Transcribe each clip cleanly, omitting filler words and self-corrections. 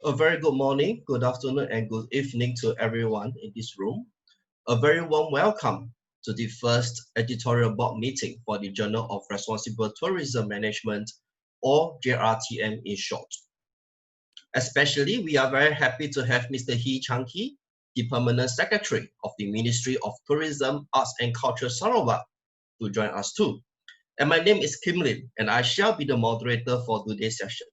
A very good morning, good afternoon, and good evening to everyone in this room. A very warm welcome to the first editorial board meeting for the Journal of Responsible Tourism Management, or JRTM in short. Especially, we are very happy to have Mr. Chang, the Permanent Secretary of the Ministry of Tourism, Arts and Culture Sarawak, to join us too. And my name is Kim Lim, and I shall be the moderator for today's session.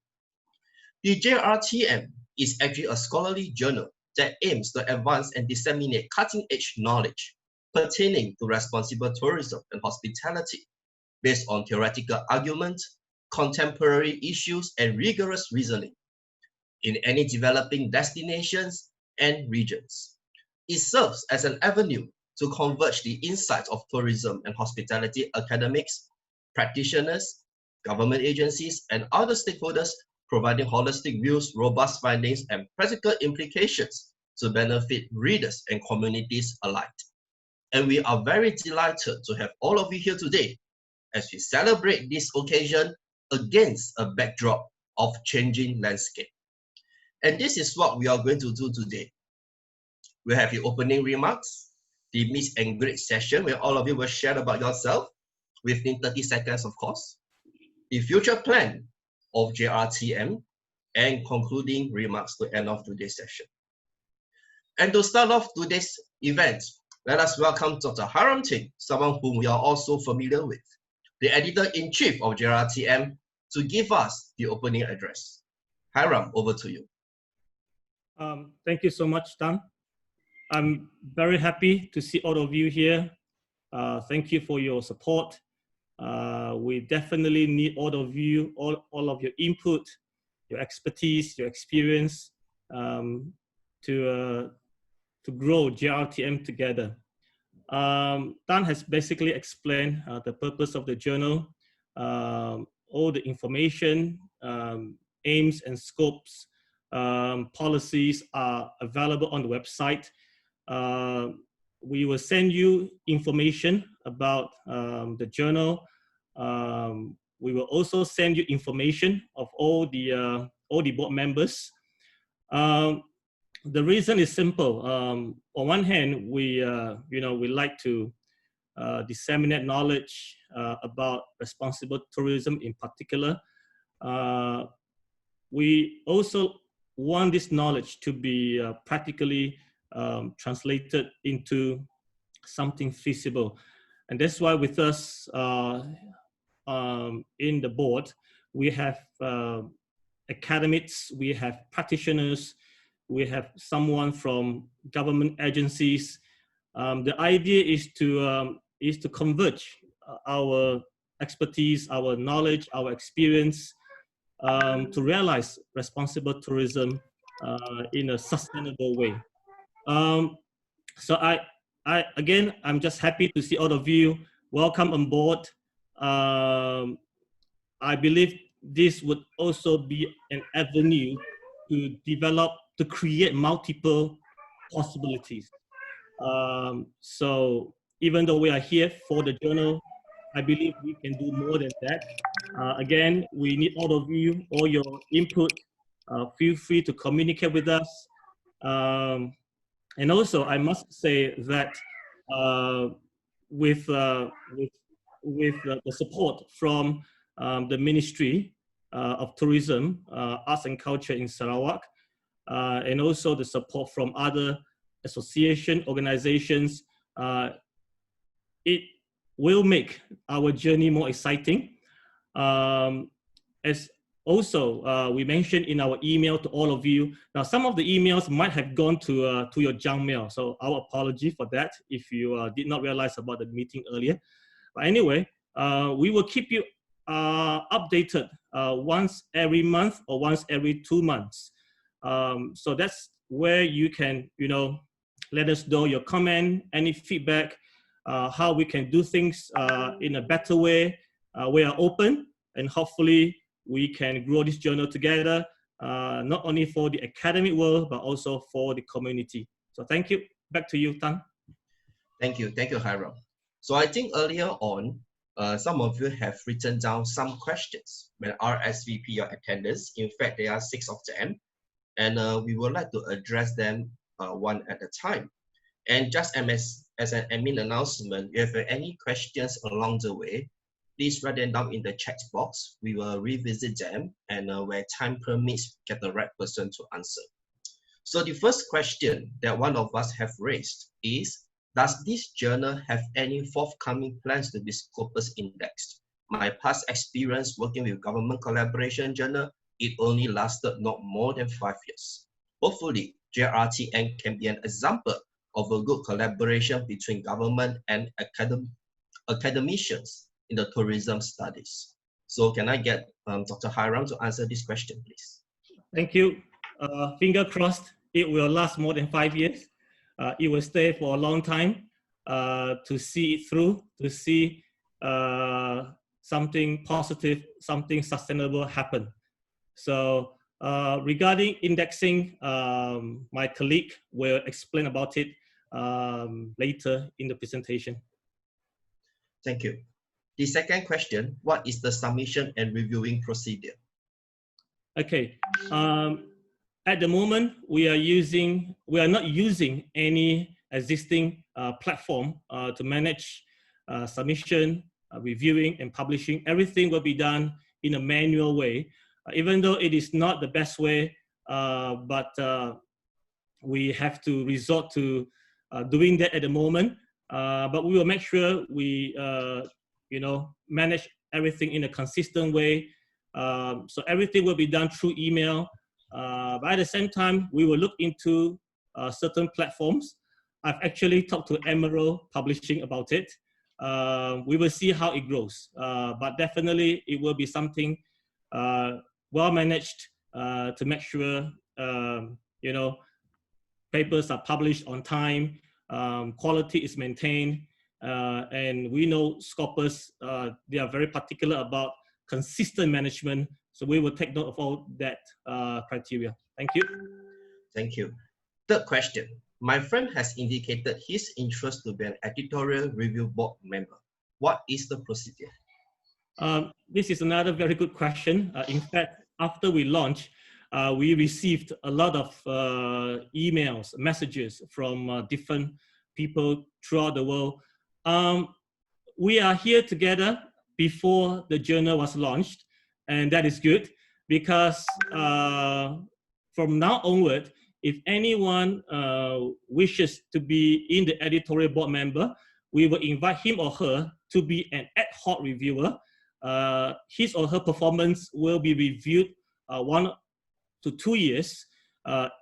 The JRTM is actually a scholarly journal that aims to advance and disseminate cutting-edge knowledge pertaining to responsible tourism and hospitality based on theoretical arguments, contemporary issues, and rigorous reasoning in any developing destinations and regions. It serves as an avenue to converge the insights of tourism and hospitality academics, practitioners, government agencies, and other stakeholders, providing holistic views, robust findings, and practical implications to benefit readers and communities alike. And we are very delighted to have all of you here today as we celebrate this occasion against a backdrop of changing landscape. And this is what we are going to do today. We have the opening remarks, the meet and greet session where all of you will share about yourself within 30 seconds, of course, the future plan of JRTM, and concluding remarks to end off today's session. And to start off today's event, let us welcome Dr. Hiram Ting, someone whom we are also familiar with, the Editor-in-Chief of JRTM, to give us the opening address. Hiram, over to you. Thank you so much, Tan. I'm very happy to see all of you here. Thank you for your support. We definitely need all of you, all of your input, your expertise, your experience to grow JRTM together. Tan has basically explained the purpose of the journal, all the information, aims and scopes, policies are available on the website. We will send you information about the journal. We will also send you information of all the board members. The reason is simple. On one hand, we like to disseminate knowledge about responsible tourism in particular. We also want this knowledge to be practically translated into something feasible. And that's why with us in the board, we have academics, we have practitioners, we have someone from government agencies. The idea is to converge our expertise, our knowledge, our experience to realize responsible tourism in a sustainable way. So again, I'm just happy to see all of you. Welcome on board. I believe this would also be an avenue to develop, to create multiple possibilities. So even though we are here for the journal, I believe we can do more than that. Again, we need all of you, all your input. Feel free to communicate with us. And also, I must say that with the support from the Ministry of Tourism, Arts and Culture in Sarawak, and also the support from other association organizations, it will make our journey more exciting. As also, we mentioned in our email to all of you. Now, some of the emails might have gone to your junk mail, so our apology for that if you did not realize about the meeting earlier. But anyway, we will keep you updated once every month or once every 2 months. So that's where you can, let us know your comment, any feedback, how we can do things in a better way. We are open, and hopefully we can grow this journal together, not only for the academic world, but also for the community. So thank you. Back to you, Tan. Thank you, Hiram. So I think earlier on, some of you have written down some questions when RSVP your attendance. In fact, there are 6 of them. and we would like to address them one at a time. And just as an admin announcement, if you have any questions along the way, please write them down in the chat box. We will revisit them, and where time permits, get the right person to answer. So the first question that one of us have raised is, does this journal have any forthcoming plans to be Scopus indexed? My past experience working with government collaboration journal, it only lasted not more than 5 years. Hopefully, JRTM can be an example of a good collaboration between government and academicians in the tourism studies. So can I get Dr. Hiram to answer this question, please? Thank you. Finger crossed, it will last more than 5 years. It will stay for a long time to see it through, to see something positive, something sustainable happen. So regarding indexing, my colleague will explain about it later in the presentation. Thank you. The second question, what is the submission and reviewing procedure? Okay. At the moment, we are not using any existing platform to manage submission, reviewing, and publishing. Everything will be done in a manual way, even though it is not the best way, but we have to resort to doing that at the moment. But we will make sure we manage everything in a consistent way. So everything will be done through email. But at the same time, we will look into certain platforms. I've actually talked to Emerald Publishing about it. We will see how it grows. But definitely, it will be something well managed to make sure papers are published on time, quality is maintained, and we know Scopus, they are very particular about consistent management. So we will take note of all that criteria. Thank you. Thank you. Third question. My friend has indicated his interest to be an editorial review board member. What is the procedure? This is another very good question. In fact, after we launched, we received a lot of emails, messages from different people throughout the world. We are here together before the journal was launched, and that is good because from now onward, if anyone wishes to be in the editorial board member, we will invite him or her to be an ad hoc reviewer. His or her performance will be reviewed 1 to 2 years.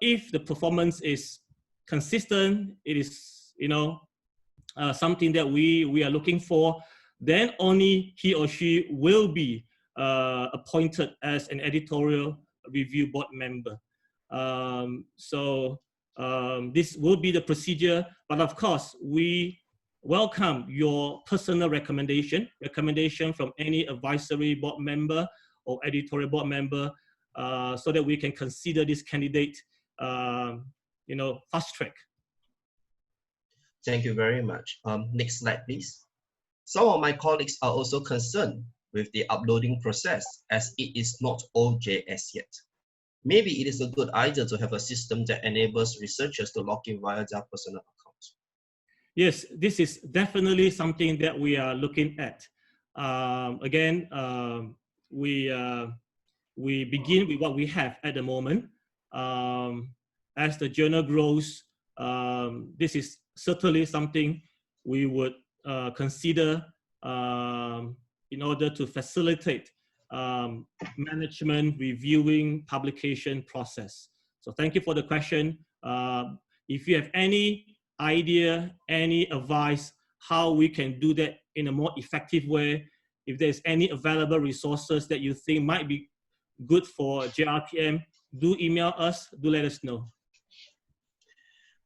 If the performance is consistent, it is something that we are looking for, then only he or she will be appointed as an editorial review board member. This will be the procedure, but of course, we welcome your personal recommendation from any advisory board member or editorial board member, so that we can consider this candidate, fast track. Thank you very much. Next slide, please. Some of my colleagues are also concerned with the uploading process as it is not OJS yet. Maybe it is a good idea to have a system that enables researchers to log in via their personal accounts. Yes, this is definitely something that we are looking at. Again, we begin with what we have at the moment. As the journal grows, this is certainly something we would consider in order to facilitate management, reviewing, publication process. So thank you for the question. If you have any idea, any advice, how we can do that in a more effective way, if there's any available resources that you think might be good for JRTM, do email us, do let us know.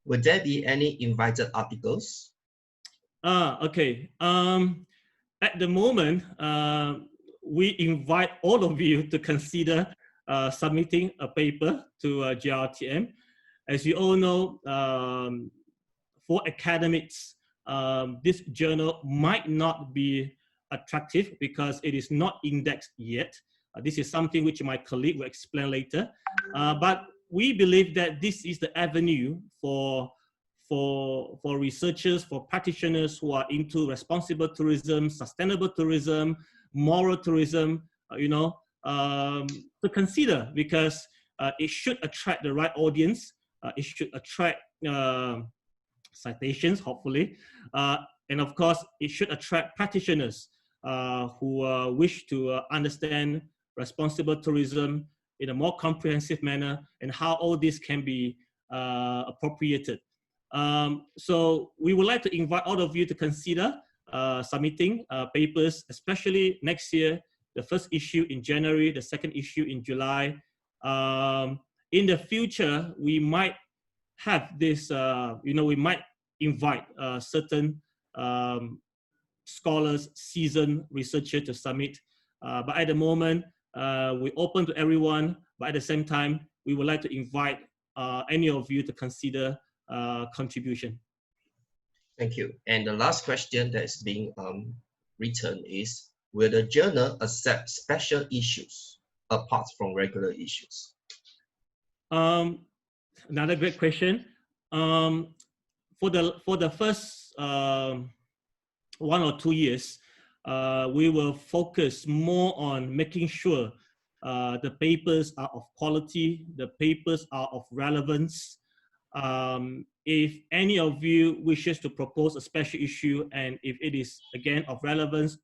Would there be any invited articles? Okay. At the moment, we invite all of you to consider submitting a paper to JRTM. As you all know, for academics, this journal might not be attractive because it is not indexed yet. This is something which my colleague will explain later. But we believe that this is the avenue for researchers, for practitioners who are into responsible tourism, sustainable tourism, moral tourism, to consider, because it should attract the right audience. It should attract citations, hopefully. And of course, it should attract practitioners who wish to understand responsible tourism in a more comprehensive manner and how all this can be appropriated. So we would like to invite all of you to consider submitting papers, especially next year, the first issue in January, the second issue in July. In the future, we might have this, we might invite certain scholars, seasoned researchers to submit. But at the moment, we're open to everyone, but at the same time, we would like to invite any of you to consider contribution. Thank you. And the last question that is being written is, will the journal accept special issues apart from regular issues? Another great question. For the first 1 or 2 years, we will focus more on making sure the papers are of quality, the papers are of relevance. If any of you wishes to propose a special issue, and if it is again of relevance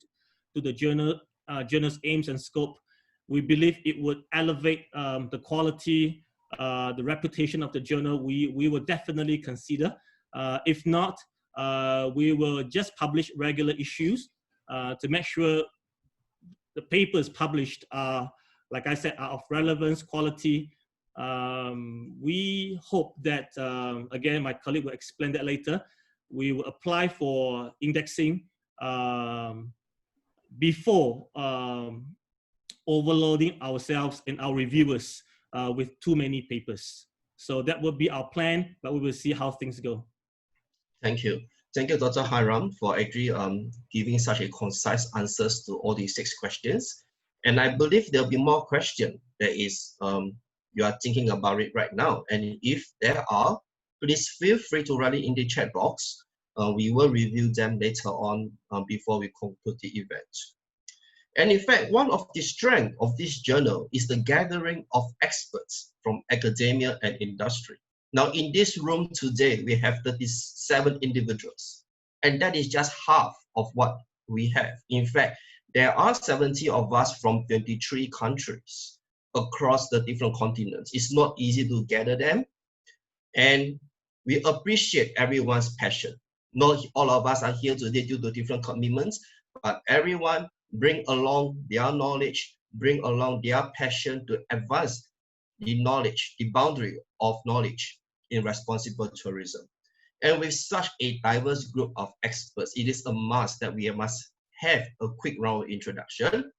to the journal's aims and scope, we believe it would elevate the quality, the reputation of the journal. We will definitely consider. If not, we will just publish regular issues to make sure the papers published are, like I said, are of relevance, quality. We hope that, again, my colleague will explain that later, we will apply for indexing before overloading ourselves and our reviewers with too many papers. So that will be our plan, but we will see how things go. Thank you. Thank you, Dr. Hiram, for actually giving such a concise answers to all these 6 questions. And I believe there'll be more questions that is you are thinking about it right now. And if there are, please feel free to write it in the chat box. We will review them later on before we conclude the event. And in fact, one of the strengths of this journal is the gathering of experts from academia and industry. Now, in this room today, we have 37 individuals, and that is just half of what we have. In fact, there are 70 of us from 23 countries across the different continents. It's not easy to gather them, and we appreciate everyone's passion. Not all of us are here today due to different commitments, but everyone bring along their knowledge, bring along their passion to advance the knowledge, the boundary of knowledge in responsible tourism. And with such a diverse group of experts, it is a must that we must have a quick round of introduction.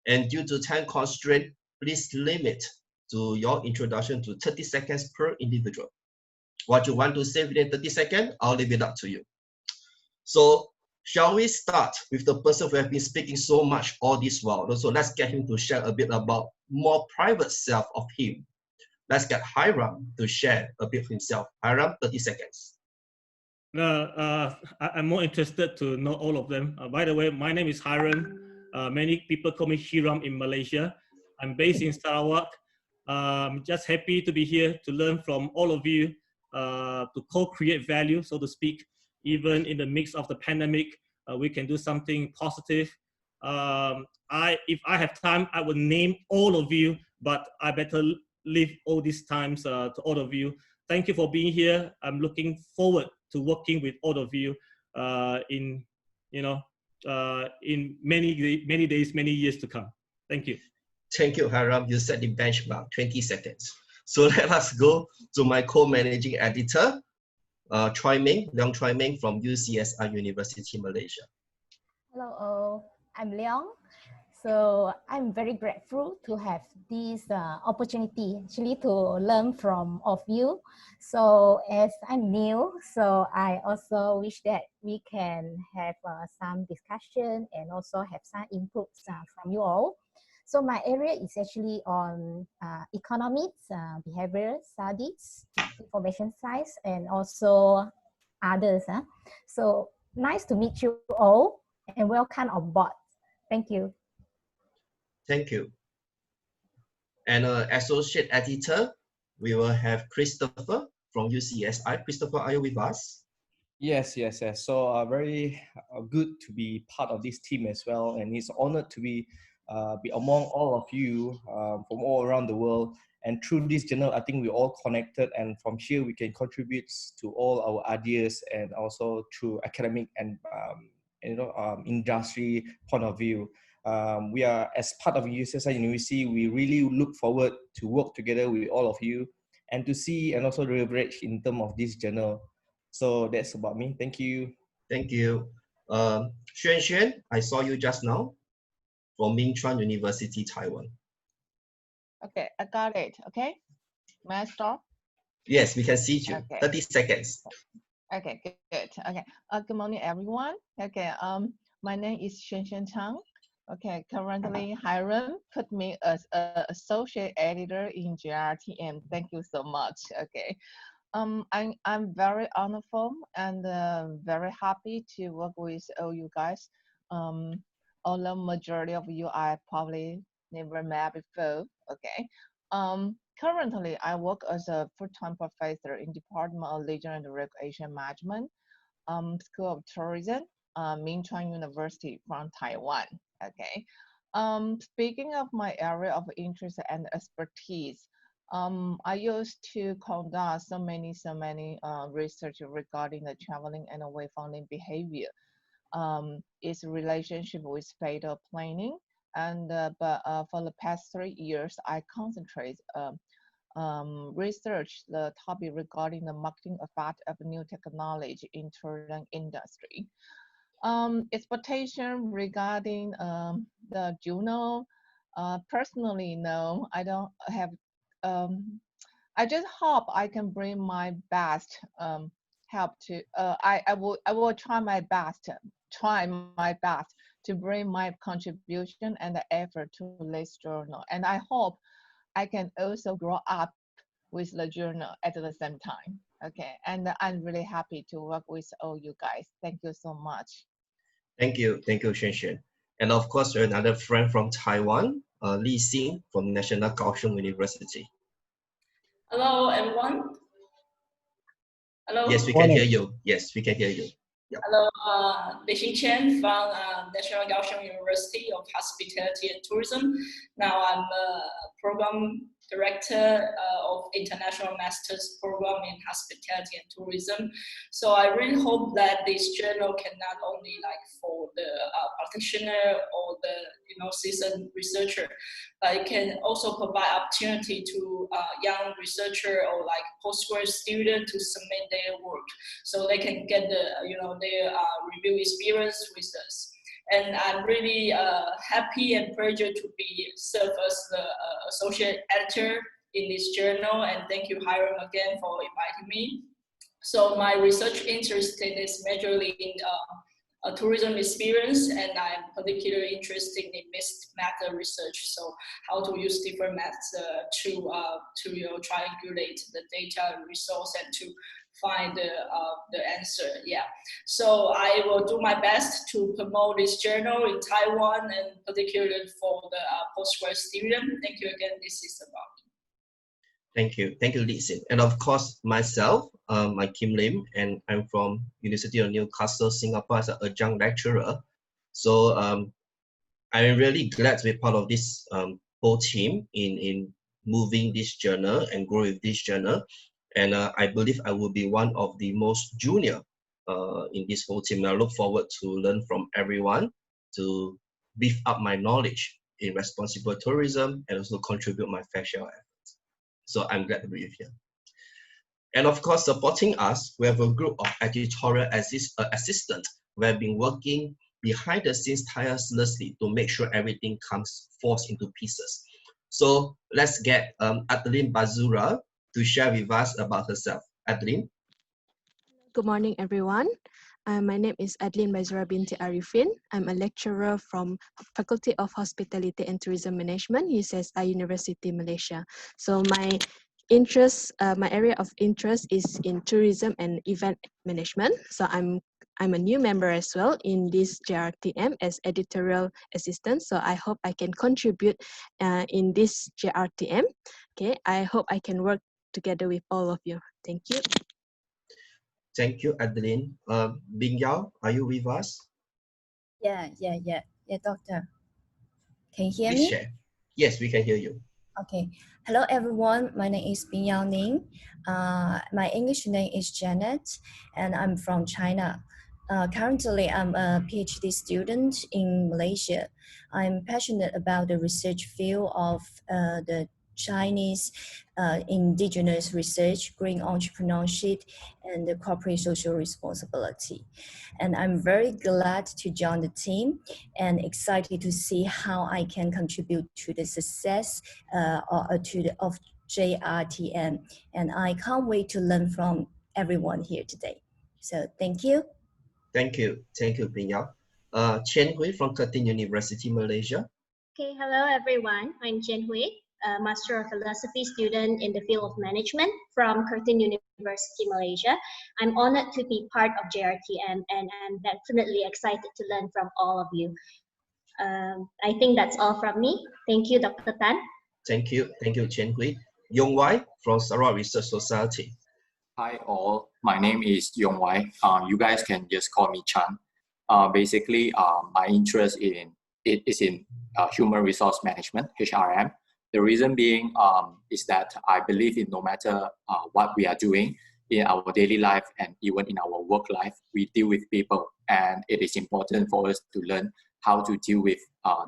And due to time constraint, please limit to your introduction to 30 seconds per individual. What you want to say within 30 seconds, I'll leave it up to you. So shall we start with the person who has been speaking so much all this while? So let's get him to share a bit about more private self of him. Let's get Hiram to share a bit of himself. Hiram, 30 seconds. I'm more interested to know all of them. By the way, my name is Hiram. Many people call me Hiram in Malaysia. I'm based in Sarawak. I'm just happy to be here to learn from all of you, to co-create value, so to speak. Even in the midst of the pandemic, we can do something positive. If I have time, I would name all of you, but I better leave all these times to all of you. Thank you for being here. I'm looking forward to working with all of you in many days, many years to come. Thank you. Thank you, Hiram. You set the benchmark, 20 seconds. So let us go to my co-managing editor, Leong Choi Meng from UCSI University, Malaysia. Hello, I'm Leong. So I'm very grateful to have this opportunity actually to learn from all of you. So as I'm new, so I also wish that we can have some discussion and also have some inputs from you all. So my area is actually on economics, behavioral studies, information science, and also others. So nice to meet you all and welcome on board. Thank you. Thank you. And associate editor, we will have Christopher from UCSI. Christopher, are you with us? Yes. So very good to be part of this team as well, and it's honored to be among all of you from all around the world. And through this journal, I think we're all connected, and from here we can contribute to all our ideas, and also through academic and industry point of view. We are, as part of UCSI University, we really look forward to work together with all of you and to see and also leverage in terms of this journal. So that's about me. Thank you. Thank you. Xuan, I saw you just now from Mingchuan University, Taiwan. Okay, I got it. Okay, may I start? Yes, we can see you. Okay. 30 seconds. Okay, good. Okay, good morning, everyone. Okay, my name is Chang. Okay, currently Hiram put me as an associate editor in JRTM. Thank you so much. Okay, I'm very honorful and very happy to work with all you guys. Although majority of you I probably never met before. Okay. Currently, I work as a full-time professor in Department of Leisure and Recreation Management, School of Tourism, Mingchuan University from Taiwan. Okay. Speaking of my area of interest and expertise, I used to conduct so many research regarding the traveling and wayfinding behavior, its relationship with spatial planning, and but for the past 3 years, I concentrate research the topic regarding the marketing effect of new technology in tourism industry. Expectation regarding the journal, personally, no, I don't have. I just hope I can bring my best help to. I will try my best to bring my contribution and the effort to this journal, and I hope I can also grow up with the journal at the same time. Okay, and I'm really happy to work with all you guys. Thank you so much. Thank you, Xuan. And of course, another friend from Taiwan, Li Xin from National Kaohsiung University. Hello, everyone. Hello. Yes, we can hear you. Yes, we can hear you. Yep. Hello, Li Chen from National Kaohsiung University of Hospitality and Tourism. Now I'm a program director of International Masters Program in Hospitality and Tourism. So I really hope that this journal can not only for the practitioner or the seasoned researcher, but it can also provide opportunity to young researcher or postgraduate student to submit their work, so they can get the their review experience with us. And I'm really happy and pleasure to be serve as the associate editor in this journal. And thank you, Hiram, again for inviting me. So my research interest is majorly in tourism experience, and I'm particularly interested in mixed method research. So how to use different methods to triangulate the data resource and to find the answer. Yeah. So I will do my best to promote this journal in Taiwan, and particularly for the postgraduate student. Thank you again. This is about me. Thank you, Li Xin. And of course, myself, I'm Kim Lim, and I'm from University of Newcastle, Singapore, as an adjunct lecturer. So I'm really glad to be part of this whole team in moving this journal and grow with this journal. And I believe I will be one of the most junior in this whole team. I look forward to learn from everyone, to beef up my knowledge in responsible tourism, and also contribute my fair share of efforts. So I'm glad to be here. And of course, supporting us, we have a group of editorial assistants who have been working behind the scenes tirelessly to make sure everything falls into pieces. So let's get Adeline Bazura to share with us about herself. Adeline. Good morning, everyone. My name is Adlin Baizura binti Arifin. I'm a lecturer from Faculty of Hospitality and Tourism Management, UCSI University, Malaysia. So my area of interest is in tourism and event management. So I'm a new member as well in this JRTM as editorial assistant. So I hope I can contribute in this JRTM. Okay, I hope I can work together with all of you. Thank you. Thank you, Adeline. Bing Yao, are you with us? Yeah, doctor. Can you hear Please me? share. Yes, we can hear you. Okay. Hello, everyone. My name is Bing Yao Ning. My English name is Janet, and I'm from China. Currently, I'm a PhD student in Malaysia. I'm passionate about the research field of the Chinese indigenous research, green entrepreneurship, and the corporate social responsibility. And I'm very glad to join the team and excited to see how I can contribute to the success of JRTM. And I can't wait to learn from everyone here today. So thank you. Thank you, Bing Yao. Cheng from Curtin University, Malaysia. Okay, hello everyone. I'm Chen Hui, a Master of Philosophy student in the field of management from Curtin University, Malaysia. I'm honored to be part of JRTM and I'm definitely excited to learn from all of you. I think that's all from me. Thank you, Dr. Tan. Thank you, Chen Hui. Yong Wai from Sarawak Research Society. Hi all, my name is Yong Wai. You guys can just call me Chang. Basically, my interest is in human resource management, HRM. The reason being is that I believe in no matter what we are doing in our daily life and even in our work life, we deal with people, and it is important for us to learn how to deal with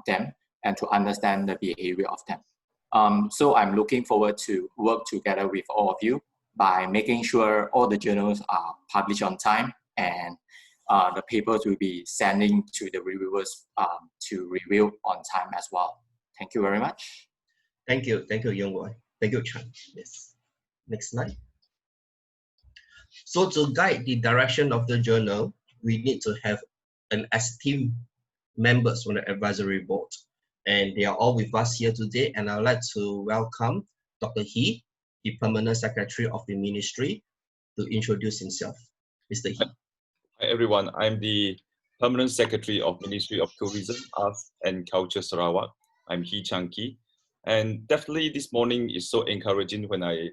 them and to understand the behavior of them. So I'm looking forward to work together with all of you by making sure all the journals are published on time, and the papers will be sending to the reviewers to review on time as well. Thank you very much. Thank you, Yong Wai. Thank you, Chang. Yes. Next slide. So to guide the direction of the journal, we need to have an esteemed members from the advisory board. And they are all with us here today. And I'd like to welcome Dr. He, the Permanent Secretary of the Ministry, to introduce himself. Mr. He. Hi everyone, I'm the Permanent Secretary of Ministry of Tourism, Arts and Culture Sarawak. I'm He Chang Ki. And definitely this morning is so encouraging when I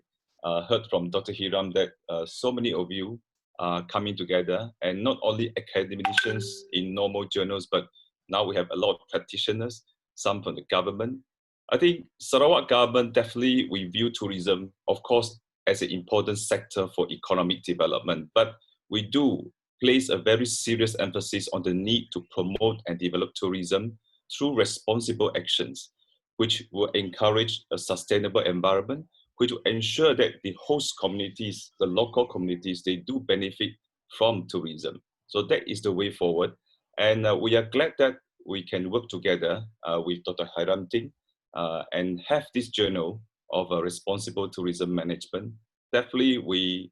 heard from Dr. Hiram that so many of you are coming together, and not only academicians in normal journals, but now we have a lot of practitioners, some from the government. I think Sarawak government definitely we view tourism, of course, as an important sector for economic development, but we do place a very serious emphasis on the need to promote and develop tourism through responsible actions, which will encourage a sustainable environment, which will ensure that the host communities, the local communities, they do benefit from tourism. So that is the way forward. And we are glad that we can work together with Dr. Hiram Ting and have this journal of responsible tourism management. Definitely, we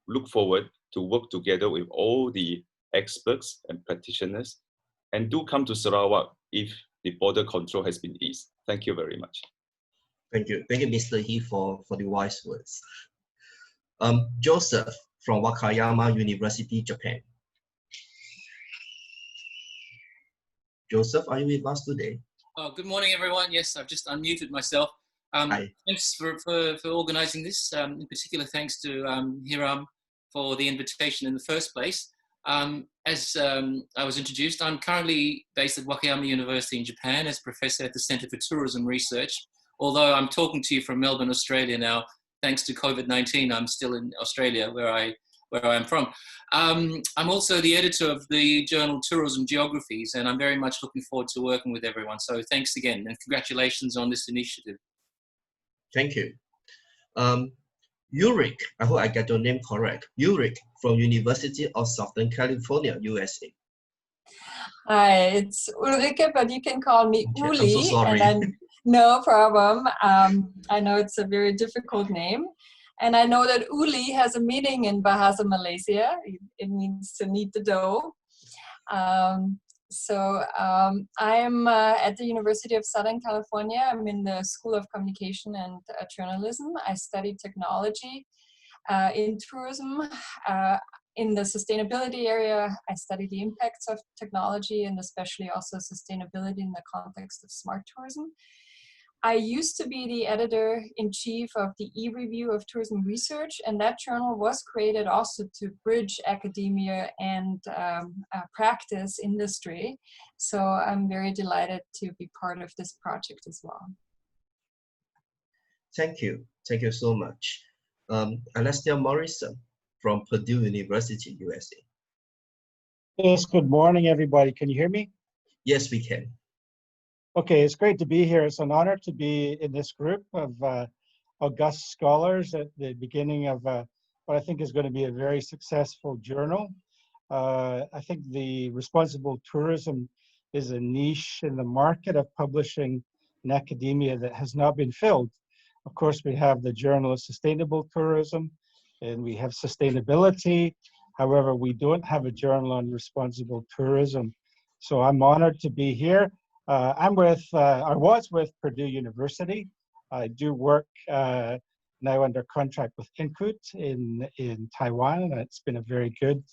look forward to work together with all the experts and practitioners, and do come to Sarawak if the border control has been eased. Thank you very much. Thank you, Mr. He, for the wise words. Joseph from Wakayama University, Japan. Joseph, are you with us today? Good morning, everyone. Yes, I've just unmuted myself. Thanks for organizing this. In particular, thanks to Hiram for the invitation in the first place. As I was introduced, I'm currently based at Wakayama University in Japan as professor at the Center for Tourism Research. Although I'm talking to you from Melbourne, Australia now, thanks to COVID-19, I'm still in Australia, where I'm from. I'm also the editor of the journal Tourism Geographies, and I'm very much looking forward to working with everyone. So thanks again, and congratulations on this initiative. Thank you. Ulrich, I hope I get your name correct. Ulrich from University of Southern California, USA. Hi, it's Ulrike, but you can call me Okay, Uli. I'm so sorry. No problem. I know it's a very difficult name. And I know that Uli has a meeting in Bahasa, Malaysia. It means to knead the dough. I am at the University of Southern California. I'm in the School of Communication and Journalism. I study technology in tourism. In the sustainability area, I study the impacts of technology and especially also sustainability in the context of smart tourism. I used to be the editor-in-chief of the e-review of tourism research, and that journal was created also to bridge academia and practice industry. So I'm very delighted to be part of this project as well. Thank you so much. Alastair Morrison from Purdue University, USA. Yes, good morning, everybody. Can you hear me? Yes, we can. Okay, it's great to be here. It's an honor to be in this group of august scholars at the beginning of what I think is going to be a very successful journal. I think the responsible tourism is a niche in the market of publishing in academia that has not been filled. Of course, we have the Journal of Sustainable Tourism, and we have sustainability. However, we don't have a journal on responsible tourism. So I'm honored to be here. I was with Purdue University. I do work now under contract with Input in Taiwan. It's been a very good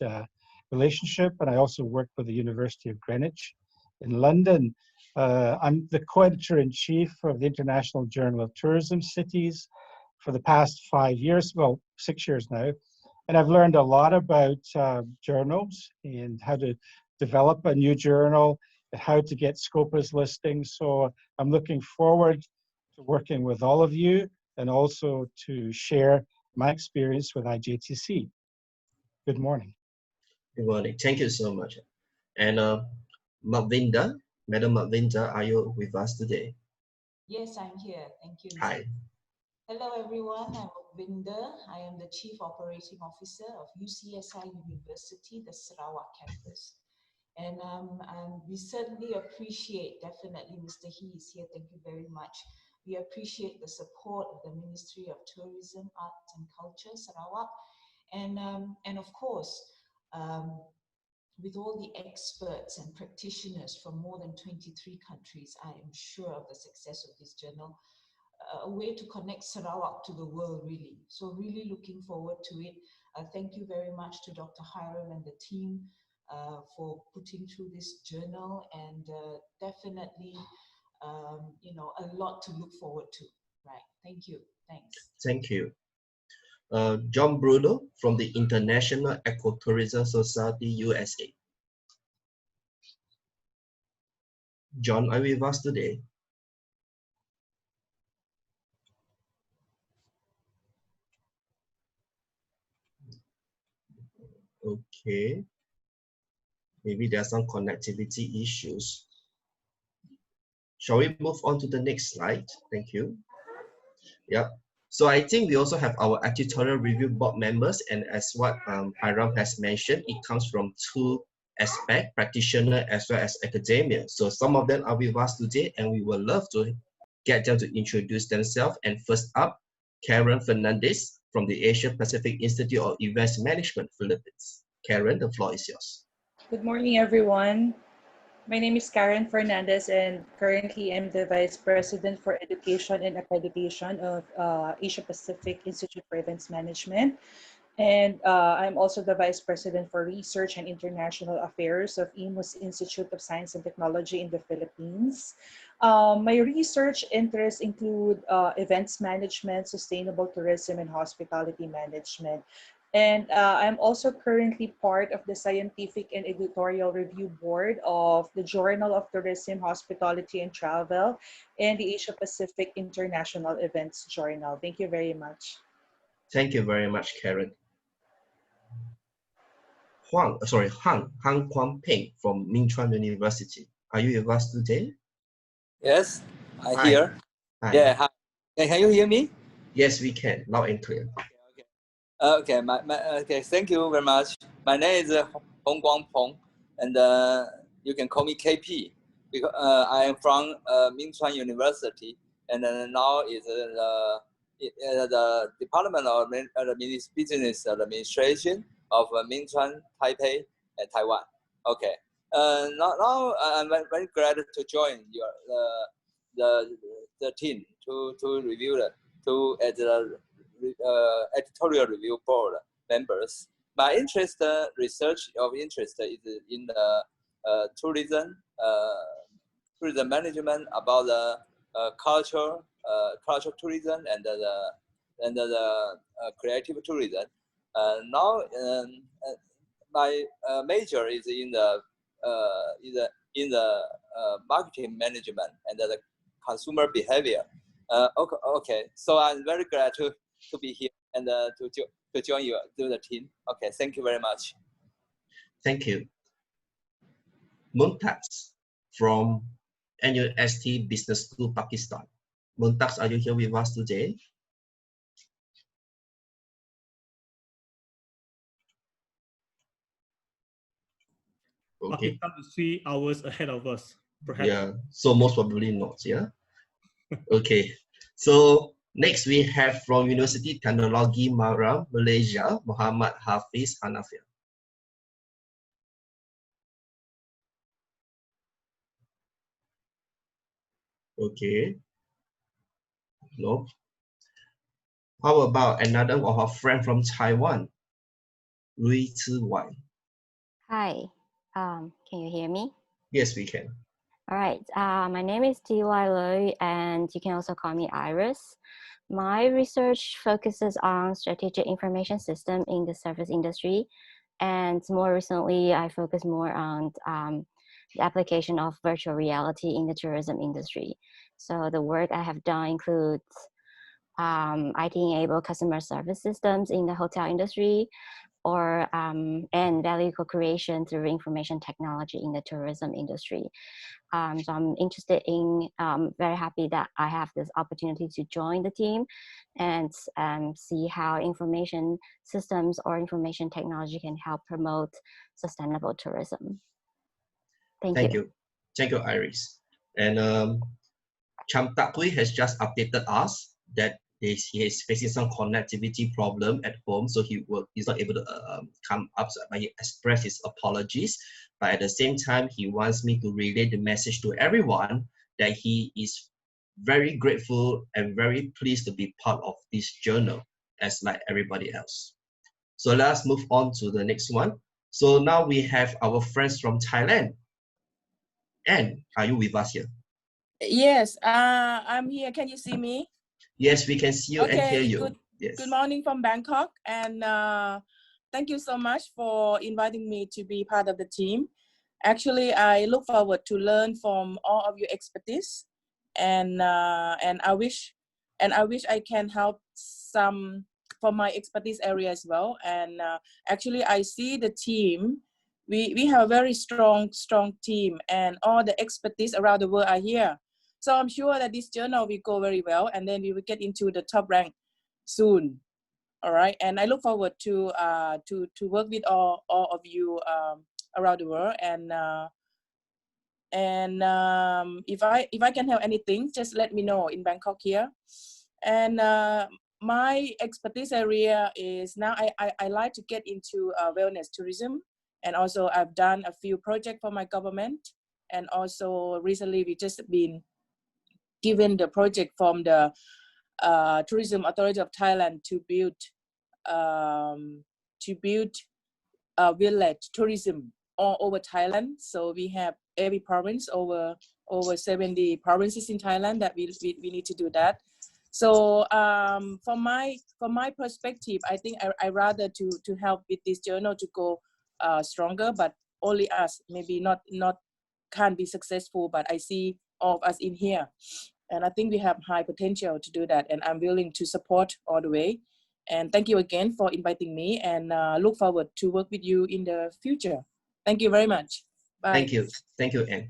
relationship. And I also work with the University of Greenwich in London. I'm the co-editor-in-chief of the International Journal of Tourism Cities for the past 5 years, well, 6 years now. And I've learned a lot about journals and how to develop a new journal, and how to get Scopus listings. So I'm looking forward to working with all of you and also to share my experience with IJTC. Good morning. Good morning. Thank you so much. And Madam Mavinda, are you with us today? Yes, I'm here. Thank you. Hi. Hello, everyone. I'm Mavinda. I am the Chief Operating Officer of UCSI University, the Sarawak campus. And we certainly appreciate, definitely, Mr. He is here. Thank you very much. We appreciate the support of the Ministry of Tourism, Arts and Culture, Sarawak. And of course, with all the experts and practitioners from more than 23 countries, I am sure of the success of this journal. A way to connect Sarawak to the world, really. So really looking forward to it. Thank you very much to Dr. Hiram and the team for putting through this journal, and definitely, you know, a lot to look forward to. Right. Thank you. Thanks. Thank you. John Bruno from the International Ecotourism Society, USA. John, are you with us today? Okay. Maybe there are some connectivity issues. Shall we move on to the next slide? Thank you. Yeah. So I think we also have our editorial review board members, and as what Hiram has mentioned, it comes from two aspects, practitioner as well as academia. So some of them are with us today, and we would love to get them to introduce themselves. And first up, Karen Fernandez from the Asia Pacific Institute of Events Management, Philippines. Karen, the floor is yours. Good morning, everyone. My name is Karen Fernandez, and currently I'm the Vice President for Education and Accreditation of Asia Pacific Institute for Events Management. And I'm also the Vice President for Research and International Affairs of IMUS Institute of Science and Technology in the Philippines. My research interests include events management, sustainable tourism, and hospitality management. And I'm also currently part of the Scientific and Editorial Review Board of the Journal of Tourism, Hospitality, and Travel, and the Asia Pacific International Events Journal. Thank you very much. Thank you very much, Karen. Han Kwang Ping from Minchuan University. Are you with us today? Yes, I Hi. hear. Hi. Yeah, hi. Can you hear me? Yes, we can, loud and clear. Okay, okay, thank you very much. My name is Hong Guang Peng, and you can call me KP, because I am from Minchuan University, and now is the Department of Business Administration of Minchuan, Taipei, and Taiwan. Okay. Now I'm very glad to join the team to review as the editorial review board members. My research of interest is in tourism management, about the cultural tourism and the creative tourism. Now my major is in the marketing management and the consumer behavior. Okay. So I'm very glad to be here and to join you to the team. Okay, thank you very much. Thank you. Mumtaz from NUST Business School, Pakistan. Mumtaz, are you here with us today? Okay. Pakistan is 3 hours ahead of us, perhaps. Yeah, so most probably not, yeah? Okay, so next we have from University Teknologi Mara, Malaysia, Muhammad Hafiz Hanafia. Okay. No. How about another of our friend from Taiwan, Lui Zi Wai? Hi, can you hear me? Yes, we can. All right, my name is T.Y. Lui, and you can also call me Iris. My research focuses on strategic information system in the service industry, and more recently, I focus more on the application of virtual reality in the tourism industry. So the work I have done includes IT-enabled customer service systems in the hotel industry, or and value co-creation through information technology in the tourism industry. So I'm interested in, very happy that I have this opportunity to join the team and see how information systems or information technology can help promote sustainable tourism. Thank you. Thank you, Iris. And Chang Takui has just updated us that he is facing some connectivity problem at home, so he's not able to come up, but he expressed his apologies. But at the same time, he wants me to relay the message to everyone that he is very grateful and very pleased to be part of this journal, as like everybody else. So let's move on to the next one. So now we have our friends from Thailand. Anne, are you with us here? Yes, I'm here. Can you see me? Yes, we can see you and hear you. Good morning from Bangkok, and thank you so much for inviting me to be part of the team. Actually, I look forward to learn from all of your expertise, and I wish I can help some from my expertise area as well. And actually, I see the team. We have a very strong team, and all the expertise around the world are here. So I'm sure that this journal will go very well, and then we will get into the top rank soon. All right, and I look forward to work with all of you around the world. And if I can help anything, just let me know in Bangkok here. And my expertise area is now I like to get into wellness tourism, and also I've done a few projects for my government, and also recently we just been given the project from the Tourism Authority of Thailand to build a village tourism all over Thailand. So we have every province, over 70 provinces in Thailand, that we need to do that. So from my perspective, I think I rather to help with this journal to go stronger, but only us, maybe not can't be successful, but I see all of us in here. And I think we have high potential to do that, and I'm willing to support all the way. And thank you again for inviting me, and look forward to work with you in the future. Thank you very much. Bye. Thank you, Anne.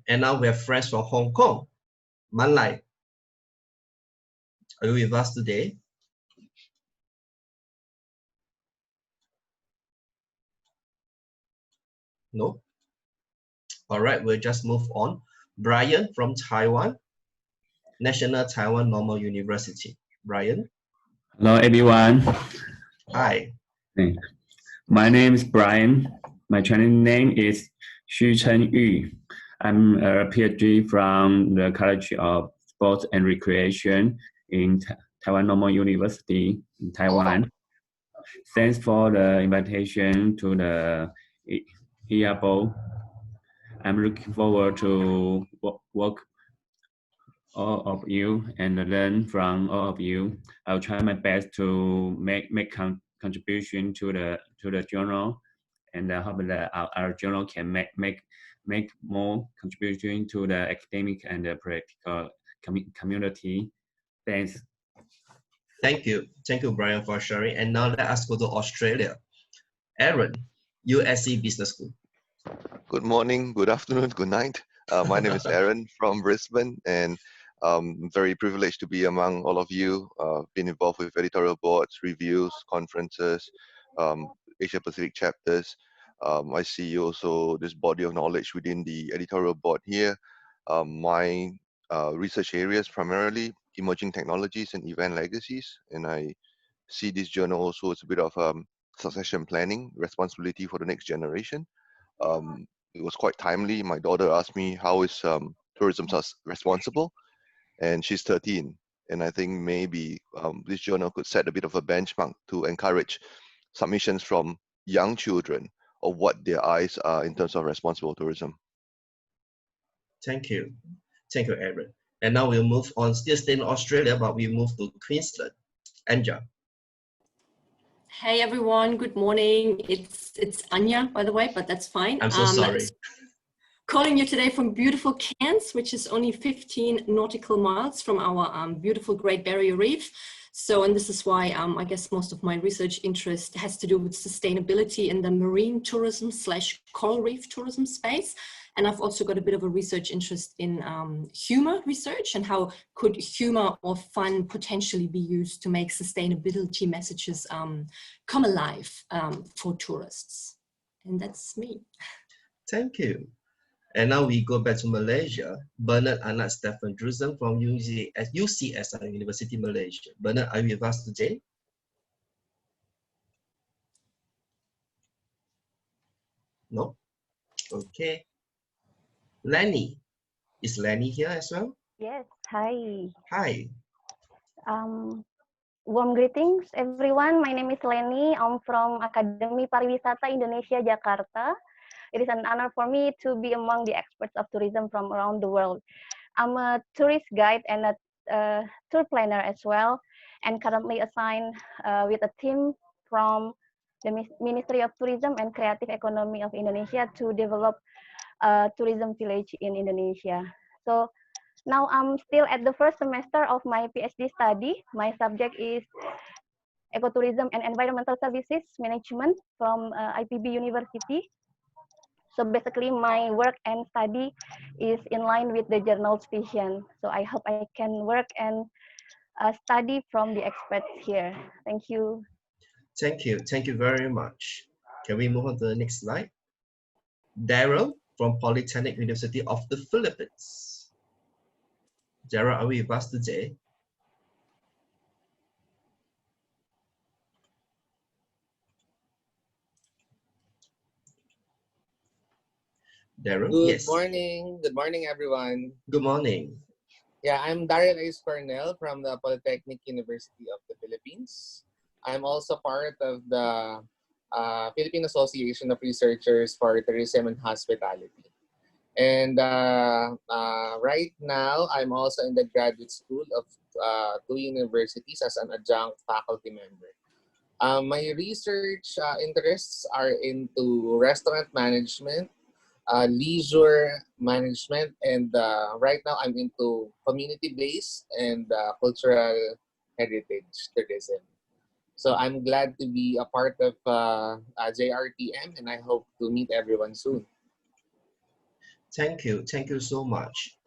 And now we have friends from Hong Kong. Man Lai, are you with us today? No? All right, we'll just move on. Brian from Taiwan, National Taiwan Normal University. Brian. Hello, everyone. Hi. My name is Brian. My Chinese name is Cheng Yu. I'm a PhD from the College of Sports and Recreation in Taiwan Normal University in Taiwan. Thanks for the invitation to the EABO. I'm looking forward to work all of you and learn from all of you. I'll try my best to make contribution to the journal, and I hope that our journal can make more contribution to the academic and the practical community. Thanks. Thank you, Brian, for sharing. And now let us go to Australia. Aaron, USC Business School. Good morning, good afternoon, good night. My name is Aaron from Brisbane, and I'm very privileged to be among all of you. Been involved with editorial boards, reviews, conferences, Asia Pacific chapters. I see also this body of knowledge within the editorial board here. My research areas primarily emerging technologies and event legacies, and I see this journal also as a bit of succession planning, responsibility for the next generation. It was quite timely. My daughter asked me how is tourism responsible, and she's 13. And I think maybe this journal could set a bit of a benchmark to encourage submissions from young children of what their eyes are in terms of responsible tourism. Thank you, Aaron. And now we'll move on, still staying in Australia, but we move to Queensland. Anja. Hey everyone, good morning. It's Anya, by the way, but that's fine. I'm so sorry. Calling you today from beautiful Cairns, which is only 15 nautical miles from our beautiful Great Barrier Reef. So, and this is why I guess most of my research interest has to do with sustainability in the marine tourism / coral reef tourism space. And I've also got a bit of a research interest in humor research and how could humor or fun potentially be used to make sustainability messages come alive for tourists. And that's me. Thank you. And now we go back to Malaysia. Bernard Anak Stephen Drusen from UCSI University, Malaysia. Bernard, are you with us today? No? Okay. Lenny. Is Lenny here as well? Yes, hi. Hi. Warm greetings, everyone. My name is Lenny. I'm from Akademi Pariwisata Indonesia, Jakarta. It is an honor for me to be among the experts of tourism from around the world. I'm a tourist guide and a tour planner as well, and currently assigned with a team from the Ministry of Tourism and Creative Economy of Indonesia to develop a tourism village in Indonesia. So now I'm still at the first semester of my PhD study. My subject is Ecotourism and Environmental Services Management from IPB University. So basically my work and study is in line with the journal's vision. So I hope I can work and study from the experts here. Thank you. Thank you. Thank you very much. Can we move on to the next slide? Daryl from Polytechnic University of the Philippines. Daryl, are we with us today? Daryl, Good yes. morning. Good morning, everyone. Good morning. Yeah, I'm Daryl Cornell from the Polytechnic University of the Philippines. I'm also part of the Philippine Association of Researchers for Tourism and Hospitality. And right now, I'm also in the graduate school of 2 universities as an adjunct faculty member. My research interests are into restaurant management, leisure management, and right now I'm into community-based and cultural heritage tourism. So I'm glad to be a part of JRTM, and I hope to meet everyone soon. Thank you. Thank you so much.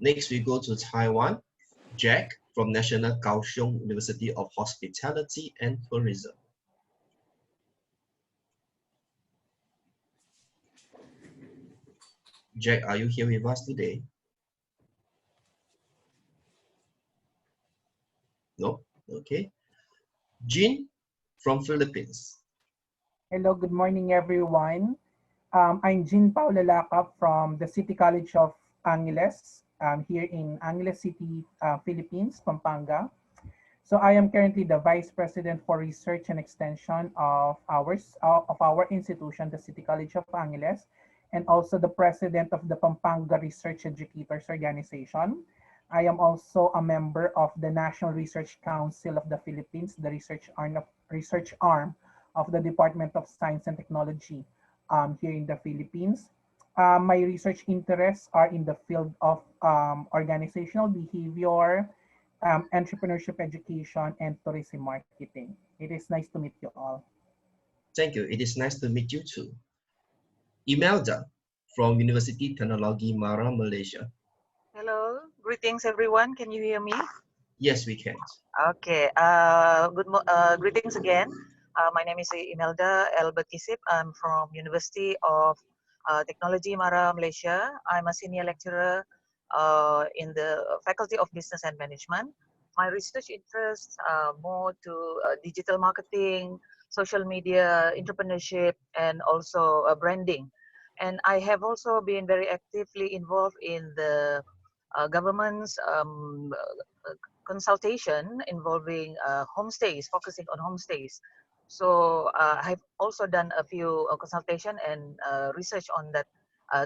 Next, we go to Taiwan. Jack from National Kaohsiung University of Hospitality and Tourism. Jack, are you here with us today? No? Okay. Jean from Philippines. Hello, good morning, everyone. I'm Jean Paula Lacap from the City College of Angeles, here in Angeles City, Philippines, Pampanga. So I am currently the Vice President for Research and Extension of our institution, the City College of Angeles, and also the President of the Pampanga Research Educators Organization. I am also a member of the National Research Council of the Philippines, the research arm of the Department of Science and Technology here in the Philippines. My research interests are in the field of organizational behavior, entrepreneurship education, and tourism marketing. It is nice to meet you all. Thank you. It is nice to meet you too. Imelda from University Teknologi Mara, Malaysia. Hello, greetings everyone. Can you hear me? Yes, we can. Okay. Greetings again. My name is Imelda Albert Kisip. I'm from University of Technology Mara, Malaysia. I'm a senior lecturer in the Faculty of Business and Management. My research interests are more to digital marketing, social media, entrepreneurship, and also branding. And I have also been very actively involved in the government's consultation involving homestays, focusing on homestays. So I've also done a few consultation and research on that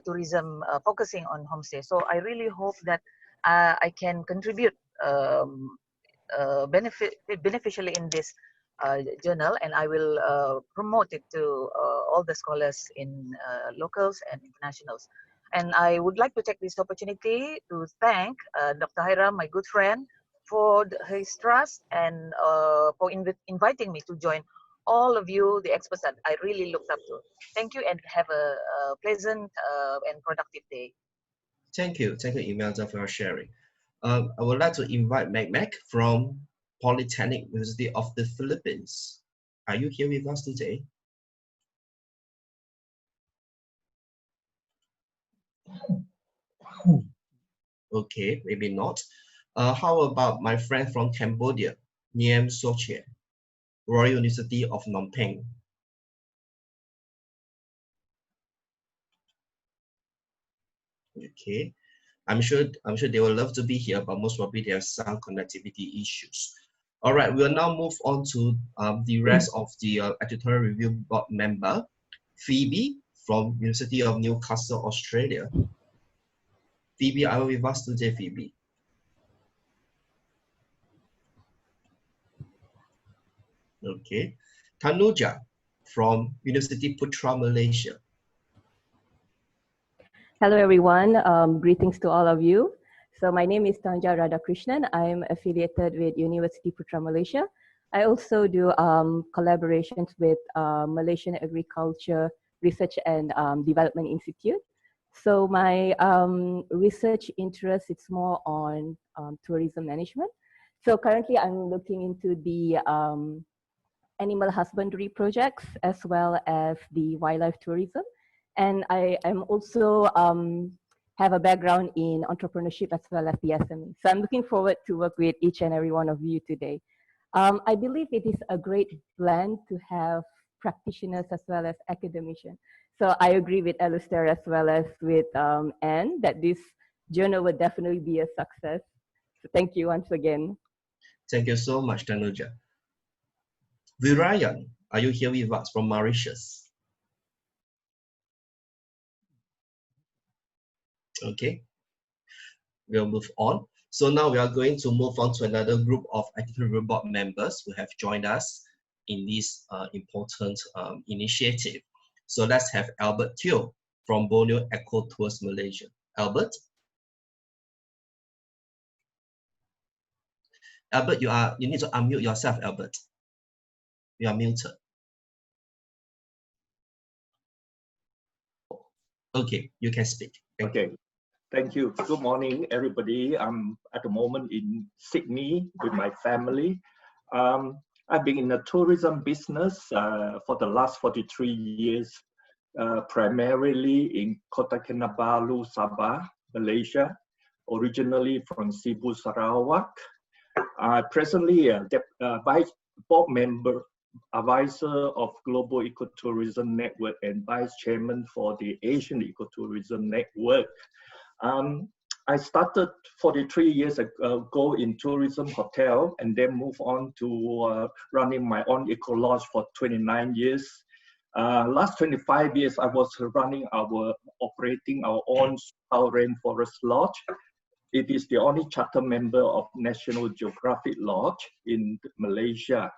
tourism focusing on homestays. So I really hope that I can contribute beneficially in this journal, and I will promote it to all the scholars in locals and internationals. And I would like to take this opportunity to thank Dr. Hiram, my good friend, for his trust and for inviting me to join all of you, the experts that I really looked up to. Thank you, and have a pleasant and productive day. Thank you, Imelda, for your sharing. I would like to invite Mac from Polytechnic University of the Philippines. Are you here with us today? Okay, maybe not. How about my friend from Cambodia, Niem Sochie, Royal University of Phnom Penh? Okay, I'm sure they will love to be here, but most probably they have some connectivity issues. All right, we'll now move on to the rest of the editorial review board member, Phoebe from University of Newcastle, Australia. Phoebe, are you with us today, Phoebe? Okay. Tanuja from University Putra, Malaysia. Hello, everyone. Greetings to all of you. So my name is Tanja Radhakrishnan. I'm affiliated with University Putra, Malaysia. I also do collaborations with Malaysian Agriculture Research and Development Institute. So my research interest is more on tourism management. So currently I'm looking into the animal husbandry projects as well as the wildlife tourism. And I am also have a background in entrepreneurship as well as the SME. So I'm looking forward to work with each and every one of you today. I believe it is a great blend to have practitioners as well as academicians. So I agree with Alistair as well as with Anne that this journal would definitely be a success. So thank you once again. Thank you so much, Tanuja. Virayan, are you here with us from Mauritius? Okay, we'll move on. So now we are going to move on to another group of editorial board members who have joined us in this important initiative. So let's have Albert Teo from Borneo Eco Tours Malaysia. Albert? Albert, you need to unmute yourself, Albert. You are muted. Okay, you can speak. Thank you. Thank you. Good morning, everybody. I'm at the moment in Sydney with my family. I've been in the tourism business for the last 43 years, primarily in Kota Kinabalu, Sabah, Malaysia, originally from Cebu, Sarawak. Presently Vice Board Member, Advisor of Global Ecotourism Network and Vice Chairman for the Asian Ecotourism Network. I started 43 years ago in tourism hotel and then moved on to running my own eco lodge for 29 years. Last 25 years, I was operating our own rainforest lodge. It is the only charter member of National Geographic Lodge in Malaysia.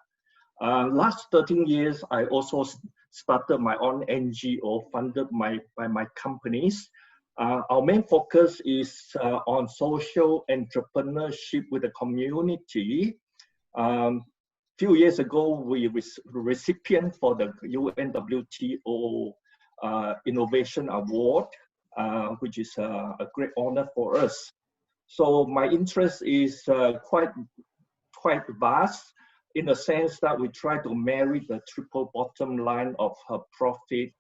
Last 13 years, I also started my own NGO funded by my companies. Our main focus is on social entrepreneurship with the community. Few years ago, we were recipient for the UNWTO Innovation Award, which is a great honor for us. So my interest is quite vast in the sense that we try to marry the triple bottom line of profit,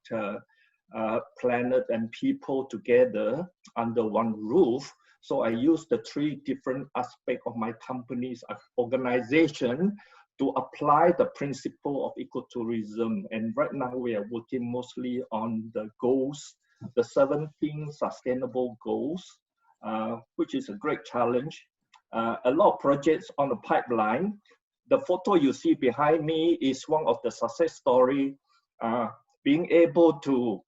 planet, and people together under one roof. So I use the three different aspects of my company's organization to apply the principle of ecotourism. And right now we are working mostly on the goals, the 17 sustainable goals, which is a great challenge. A lot of projects on the pipeline. The photo you see behind me is one of the success story, being able to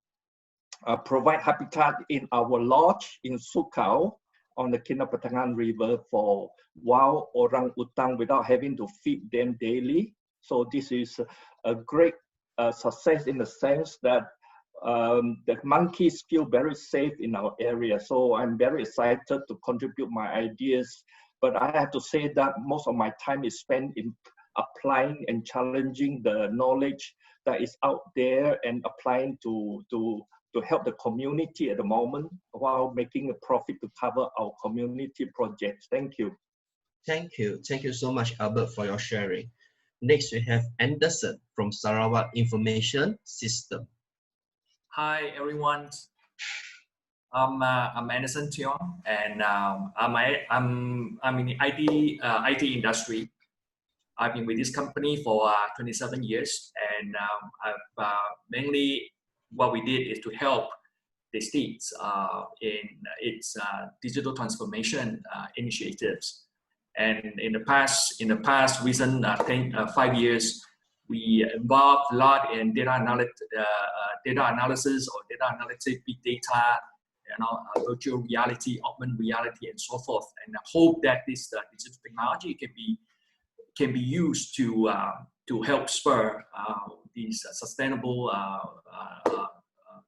provide habitat in our lodge in Sukau on the Kinabatangan River for wild orang-utan without having to feed them daily. So this is a great success in the sense that the monkeys feel very safe in our area. So I'm very excited to contribute my ideas. But I have to say that most of my time is spent in applying and challenging the knowledge that is out there and applying to help the community at the moment while making a profit to cover our community projects. Thank you. Thank you. Thank you so much, Albert, for your sharing. Next, we have Anderson from Sarawak Information System. Hi, everyone. I'm Anderson Tiong, and I'm in the IT industry. I've been with this company for 27 years, and mainly what we did is to help the states in its digital transformation initiatives. And in the past recent 5 years, we involved a lot in data analysis or data analytics, big data, virtual reality, augmented reality, and so forth. And I hope that this digital technology can be used to help spur these sustainable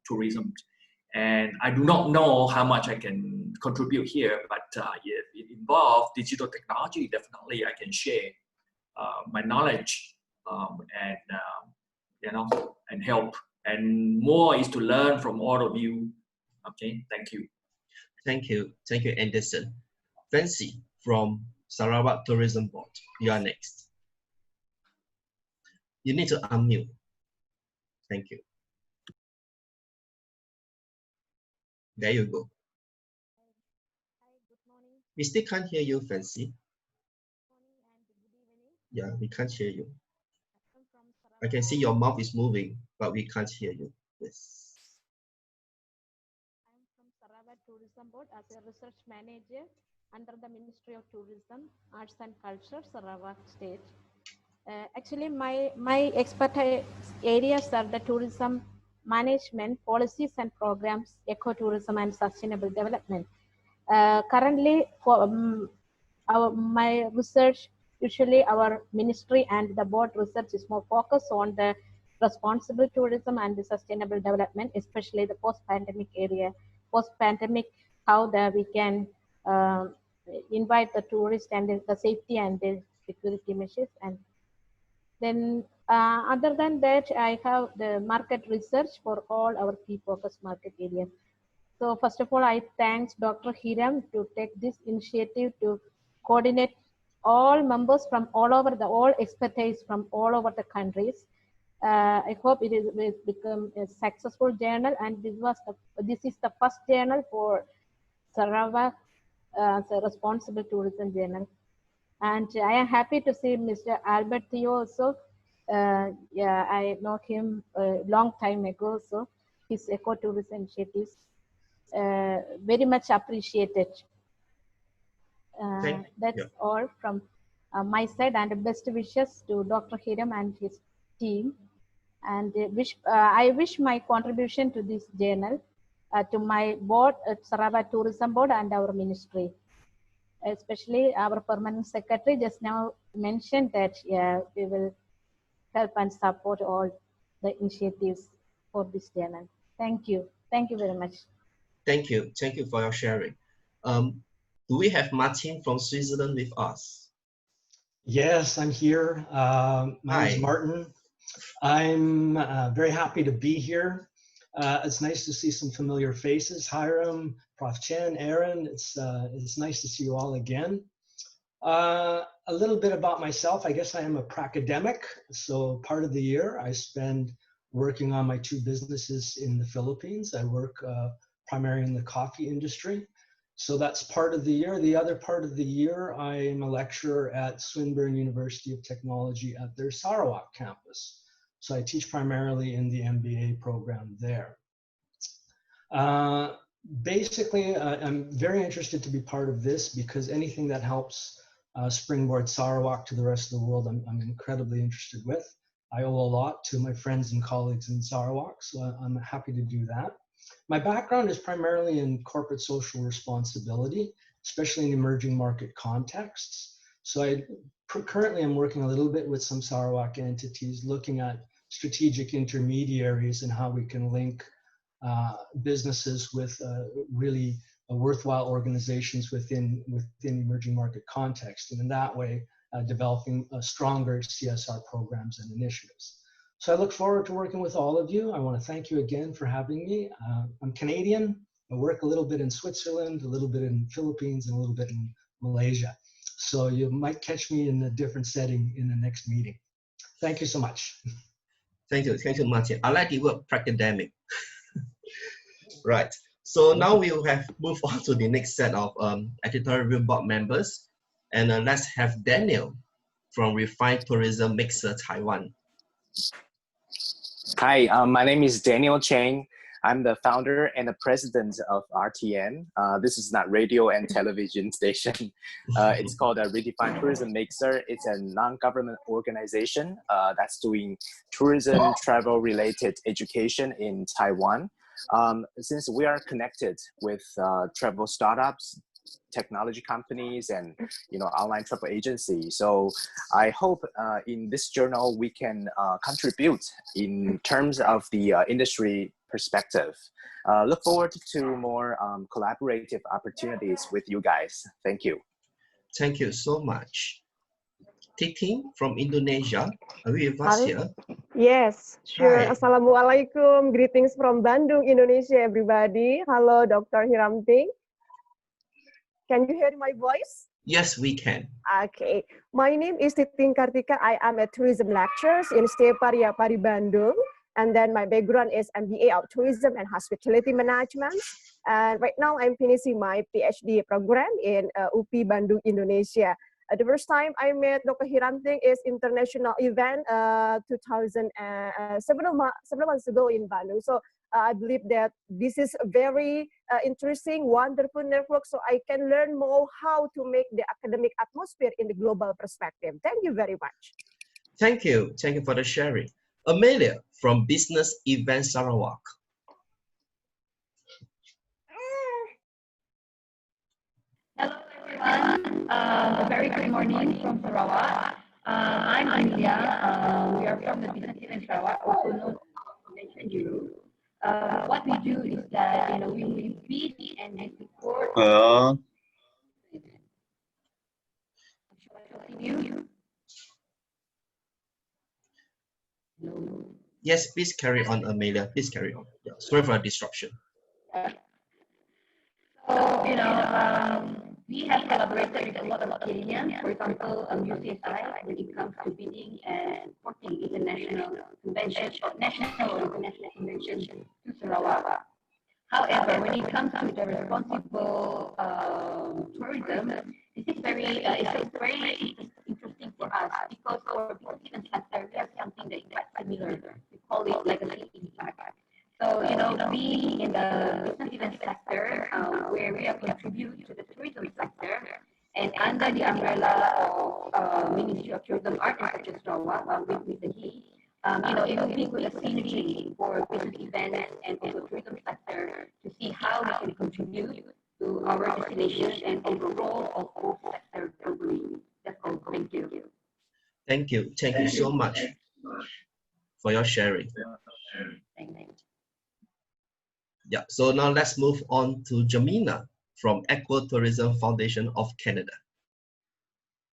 tourism. And I do not know how much I can contribute here, but if it involves digital technology, definitely I can share my knowledge and help. And more is to learn from all of you. Okay, thank you. Thank you, Anderson. Fancy from Sarawak Tourism Board, you are next. You need to unmute. Thank you. There you go. We still can't hear you, Fancy. Yeah, we can't hear you. I can see your mouth is moving, but we can't hear you. Yes. I'm from Sarawak Tourism Board as a research manager under the Ministry of Tourism, Arts and Culture, Sarawak State. Actually, my expertise areas are the tourism management, policies and programs, ecotourism, and sustainable development. Currently, for my research, usually our ministry and the board research is more focused on the responsible tourism and the sustainable development, especially the post-pandemic area. Post-pandemic, how we can invite the tourists and the safety and the security measures. And then other than that, I have the market research for all our key focus market areas. So first of all, I thank Dr. Hiram to take this initiative to coordinate all members from all over all expertise from all over the countries. I hope it will become a successful journal, and this is the first journal for Sarawak, the responsible tourism journal. And I am happy to see Mr. Albert Theo also. Yeah, I know him a long time ago, so his ecotourism initiatives very much appreciated. That's all from my side, and best wishes to Dr. Hiram and his team. And I wish my contribution to this journal to my board, Sarawak Tourism Board, and our ministry. Especially our permanent secretary just now mentioned that we will help and support all the initiatives for this journal. Thank you. Thank you very much. Thank you. Thank you for your sharing. Do we have Martin from Switzerland with us? Yes, I'm here. My name is Martin. I'm very happy to be here. It's nice to see some familiar faces. Hiram, Prof. Chen, Aaron, it's nice to see you all again. A little bit about myself. I guess I am a pracademic. So part of the year I spend working on my 2 businesses in the Philippines. I work primarily in the coffee industry. So that's part of the year. The other part of the year, I am a lecturer at Swinburne University of Technology at their Sarawak campus. So I teach primarily in the MBA program there. Basically, I'm very interested to be part of this because anything that helps springboard Sarawak to the rest of the world, I'm incredibly interested with. I owe a lot to my friends and colleagues in Sarawak, so I'm happy to do that. My background is primarily in corporate social responsibility, especially in emerging market contexts. So currently I'm working a little bit with some Sarawak entities looking at strategic intermediaries and how we can link businesses with really worthwhile organizations within emerging market context, and in that way developing stronger CSR programs and initiatives. So I look forward to working with all of you. I want to thank you again for having me. I'm Canadian. I work a little bit in Switzerland, a little bit in Philippines, and a little bit in Malaysia. So you might catch me in a different setting in the next meeting. Thank you so much. Thank you, Martin. I like the word pracademic. Right. So now we will have moved on to the next set of editorial review board members, and let's have Daniel from Refined Tourism Mixer Taiwan. Hi, my name is Daniel Cheng. I'm the founder and the president of RTM. This is not radio and television station. It's called a Redefined Tourism Mixer. It's a non-government organization that's doing tourism, travel-related education in Taiwan. Since we are connected with travel startups, technology companies, and online travel agencies, so I hope in this journal we can contribute in terms of the industry perspective. Look forward to more collaborative opportunities with you guys. Thank you. Thank you so much. Ting from Indonesia, are we with us here? Yes, sure. Hi. Assalamualaikum. Greetings from Bandung, Indonesia, everybody. Hello, Dr. Hiram Ting. Can you hear my voice? Yes, we can. Okay. My name is Ting Kartika. I am a tourism lecturer in Pari Bandung. And then my background is MBA of Tourism and Hospitality Management. And right now I'm finishing my PhD program in UPI Bandung, Indonesia. The first time I met Dr. Hiram Ting is international event 7 months ago in Bandung. So I believe that this is a very interesting, wonderful network, so I can learn more how to make the academic atmosphere in the global perspective. Thank you very much. Thank you. Thank you for the sharing. Amelia from Business Event Sarawak. Hello everyone, a very good morning from Sarawak. I'm Amelia. We are from the Business Event Sarawak, also known as Mention You. What we do is that we feed and we support. Yes, please carry on, Amelia. Please carry on. Yeah, sorry for the disruption. So, we have collaborated with a lot of Canadians, for example, UCSI, when it comes to bidding and supporting international conventions, or national or international conventions to Sarawak. However, when it comes to the responsible tourism, this is very our business event sector, we have something that is quite similar. We call it legacy impact. So, being in the business event sector, where we have contributed to the tourism sector, and under the umbrella of Ministry of Tourism, Art and Culture Sarawak, with the G, moving with a synergy for business events and also tourism sector to see how we can contribute to our destination and overall of all sector globally. That's all. Thank you. Thank you. Thank you so much for your sharing. Thank you. Yeah, so now let's move on to Jamina from Ecotourism Foundation of Canada.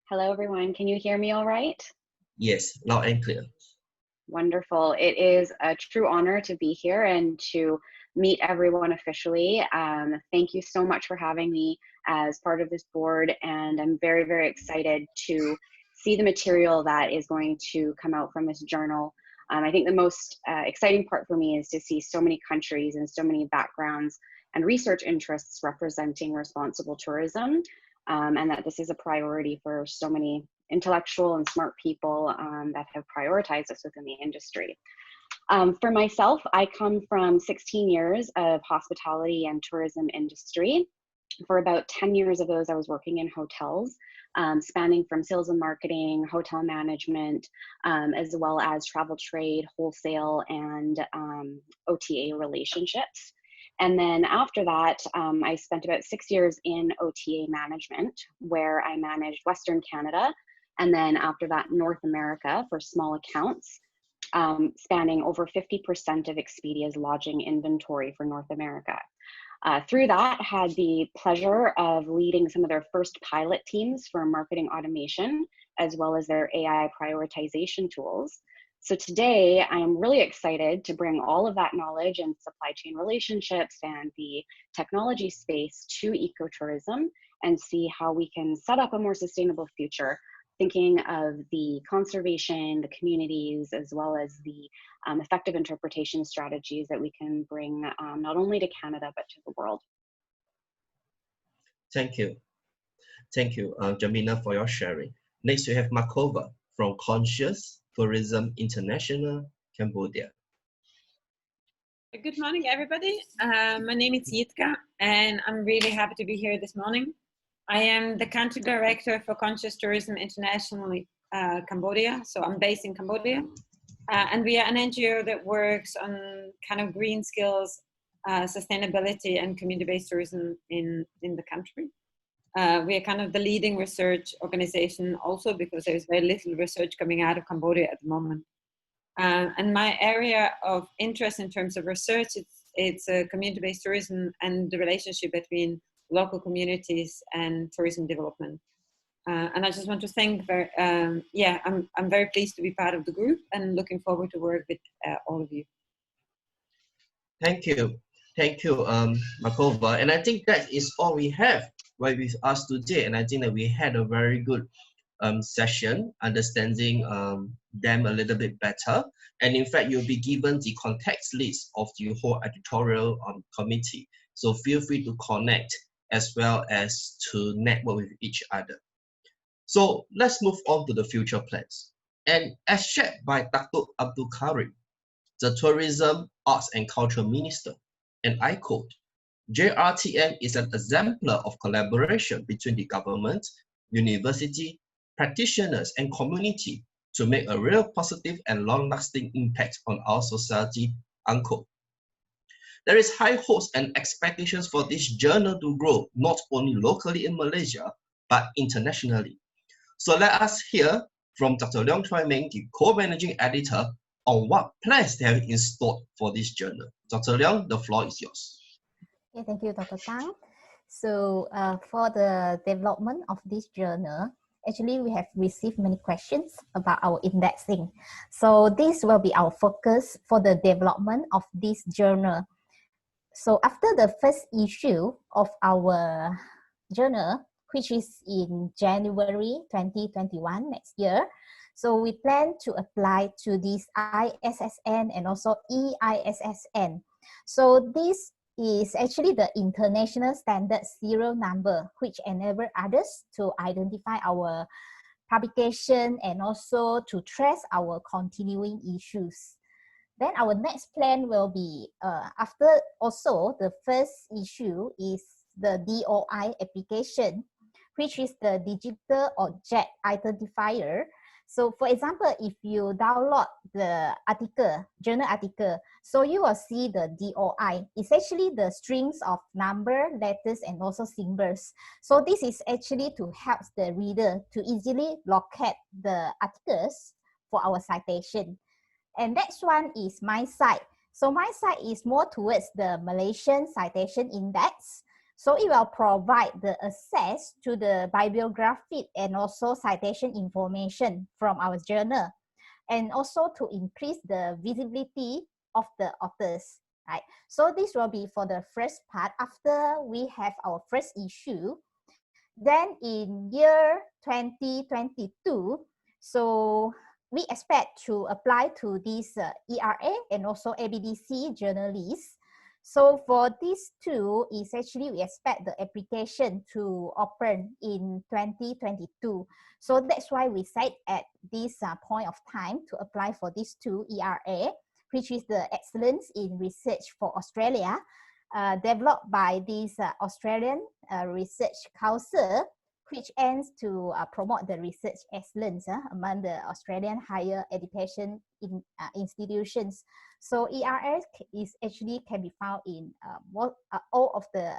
Hello, everyone. Can you hear me all right? Yes, loud and clear. Wonderful. It is a true honor to be here and to meet everyone officially. Thank you so much for having me as part of this board, and I'm very, very excited to see the material that is going to come out from this journal. I think the most exciting part for me is to see so many countries and so many backgrounds and research interests representing responsible tourism, and that this is a priority for so many intellectual and smart people that have prioritized this within the industry. For myself, I come from 16 years of hospitality and tourism industry. For about 10 years of those, I was working in hotels, spanning from sales and marketing, hotel management, as well as travel trade, wholesale, and OTA relationships. And then after that, I spent about 6 years in OTA management, where I managed Western Canada, and then after that, North America for small accounts, spanning over 50% of Expedia's lodging inventory for North America. Through that, had the pleasure of leading some of their first pilot teams for marketing automation, as well as their AI prioritization tools. So today, I'm really excited to bring all of that knowledge and supply chain relationships and the technology space to ecotourism and see how we can set up a more sustainable future, thinking of the conservation, the communities, as well as the effective interpretation strategies that we can bring not only to Canada, but to the world. Thank you. Thank you, Jamina, for your sharing. Next, we have Makova from Conscious Tourism International, Cambodia. Good morning, everybody. My name is Yitka, and I'm really happy to be here this morning. I am the country director for Conscious Tourism International Cambodia, so I'm based in Cambodia. And we are an NGO that works on kind of green skills, sustainability, and community-based tourism in the country. We are kind of the leading research organization also because there's very little research coming out of Cambodia at the moment. And my area of interest in terms of research, it's community-based tourism and the relationship between local communities and tourism development. And I just want to thank, I'm very pleased to be part of the group and looking forward to work with all of you. Thank you. Thank you, Makova. And I think that is all we have with us today. And I think that we had a very good session, understanding them a little bit better. And in fact, you'll be given the context list of the whole editorial committee. So feel free to connect as well as to network with each other. So let's move on to the future plans. And as shared by Dr. Abdul Karim, the Tourism, Arts and Culture Minister, and I quote, JRTM is an exemplar of collaboration between the government, university, practitioners, and community to make a real positive and long-lasting impact on our society, unquote. There is high hopes and expectations for this journal to grow, not only locally in Malaysia, but internationally. So let us hear from Dr. Leong Choi Ming, the co-managing editor, on what plans they have in store for this journal. Dr. Leong, the floor is yours. Okay, thank you, Dr. Chang. So for the development of this journal, actually we have received many questions about our indexing. So this will be our focus for the development of this journal. So after the first issue of our journal, which is in January 2021 next year, so we plan to apply to this ISSN and also EISSN. So this is actually the international standard serial number, which enable others to identify our publication, and also to trace our continuing issues. Then our next plan will be, after also the first issue is the DOI application, which is the Digital Object Identifier. So for example, if you download the article, journal article, so you will see the DOI. It's actually the strings of number, letters, and also symbols. So this is actually to help the reader to easily locate the articles for our citation. And next one is MyCite. So MyCite is more towards the Malaysian Citation Index. So it will provide the access to the bibliographic and also citation information from our journal, and also to increase the visibility of the authors, right? So this will be for the first part after we have our first issue. Then in year 2022, so we expect to apply to this ERA and also ABDC journalists. So for these two, is actually we expect the application to open in 2022. So that's why we said at this point of time to apply for these two ERA, which is the Excellence in Research for Australia, developed by this Australian Research Council, which aims to promote the research excellence among the Australian higher education institutions. So ERS is actually can be found in all of the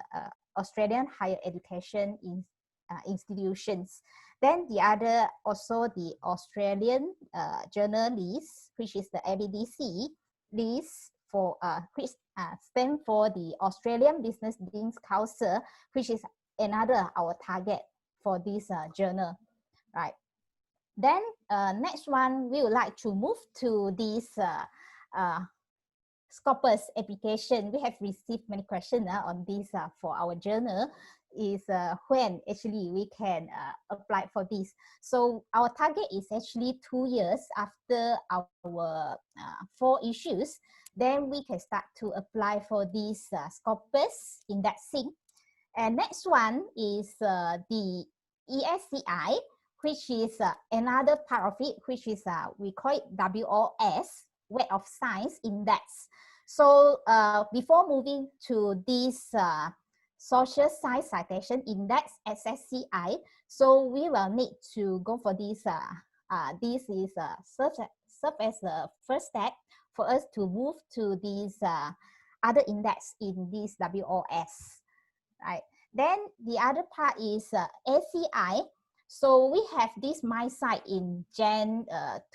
Australian higher education institutions. Then the other, also the Australian journal list, which is the ABDC list, for which stand for the Australian Business Deans Council, which is another our target for this journal, right? Then next one, we would like to move to this Scopus application. We have received many questions on this for our journal, is when actually we can apply for this. So our target is actually 2 years after our 4 issues, then we can start to apply for this Scopus indexing. And next one is the ESCI, which is another part of it, which is we call it WOS, Web of Science Index. So before moving to this Social Science Citation Index, SSCI, so we will need to go for this. This is serve as the first step for us to move to these other index in this WOS, right? Then the other part is ACI. So we have this MyCite in Jan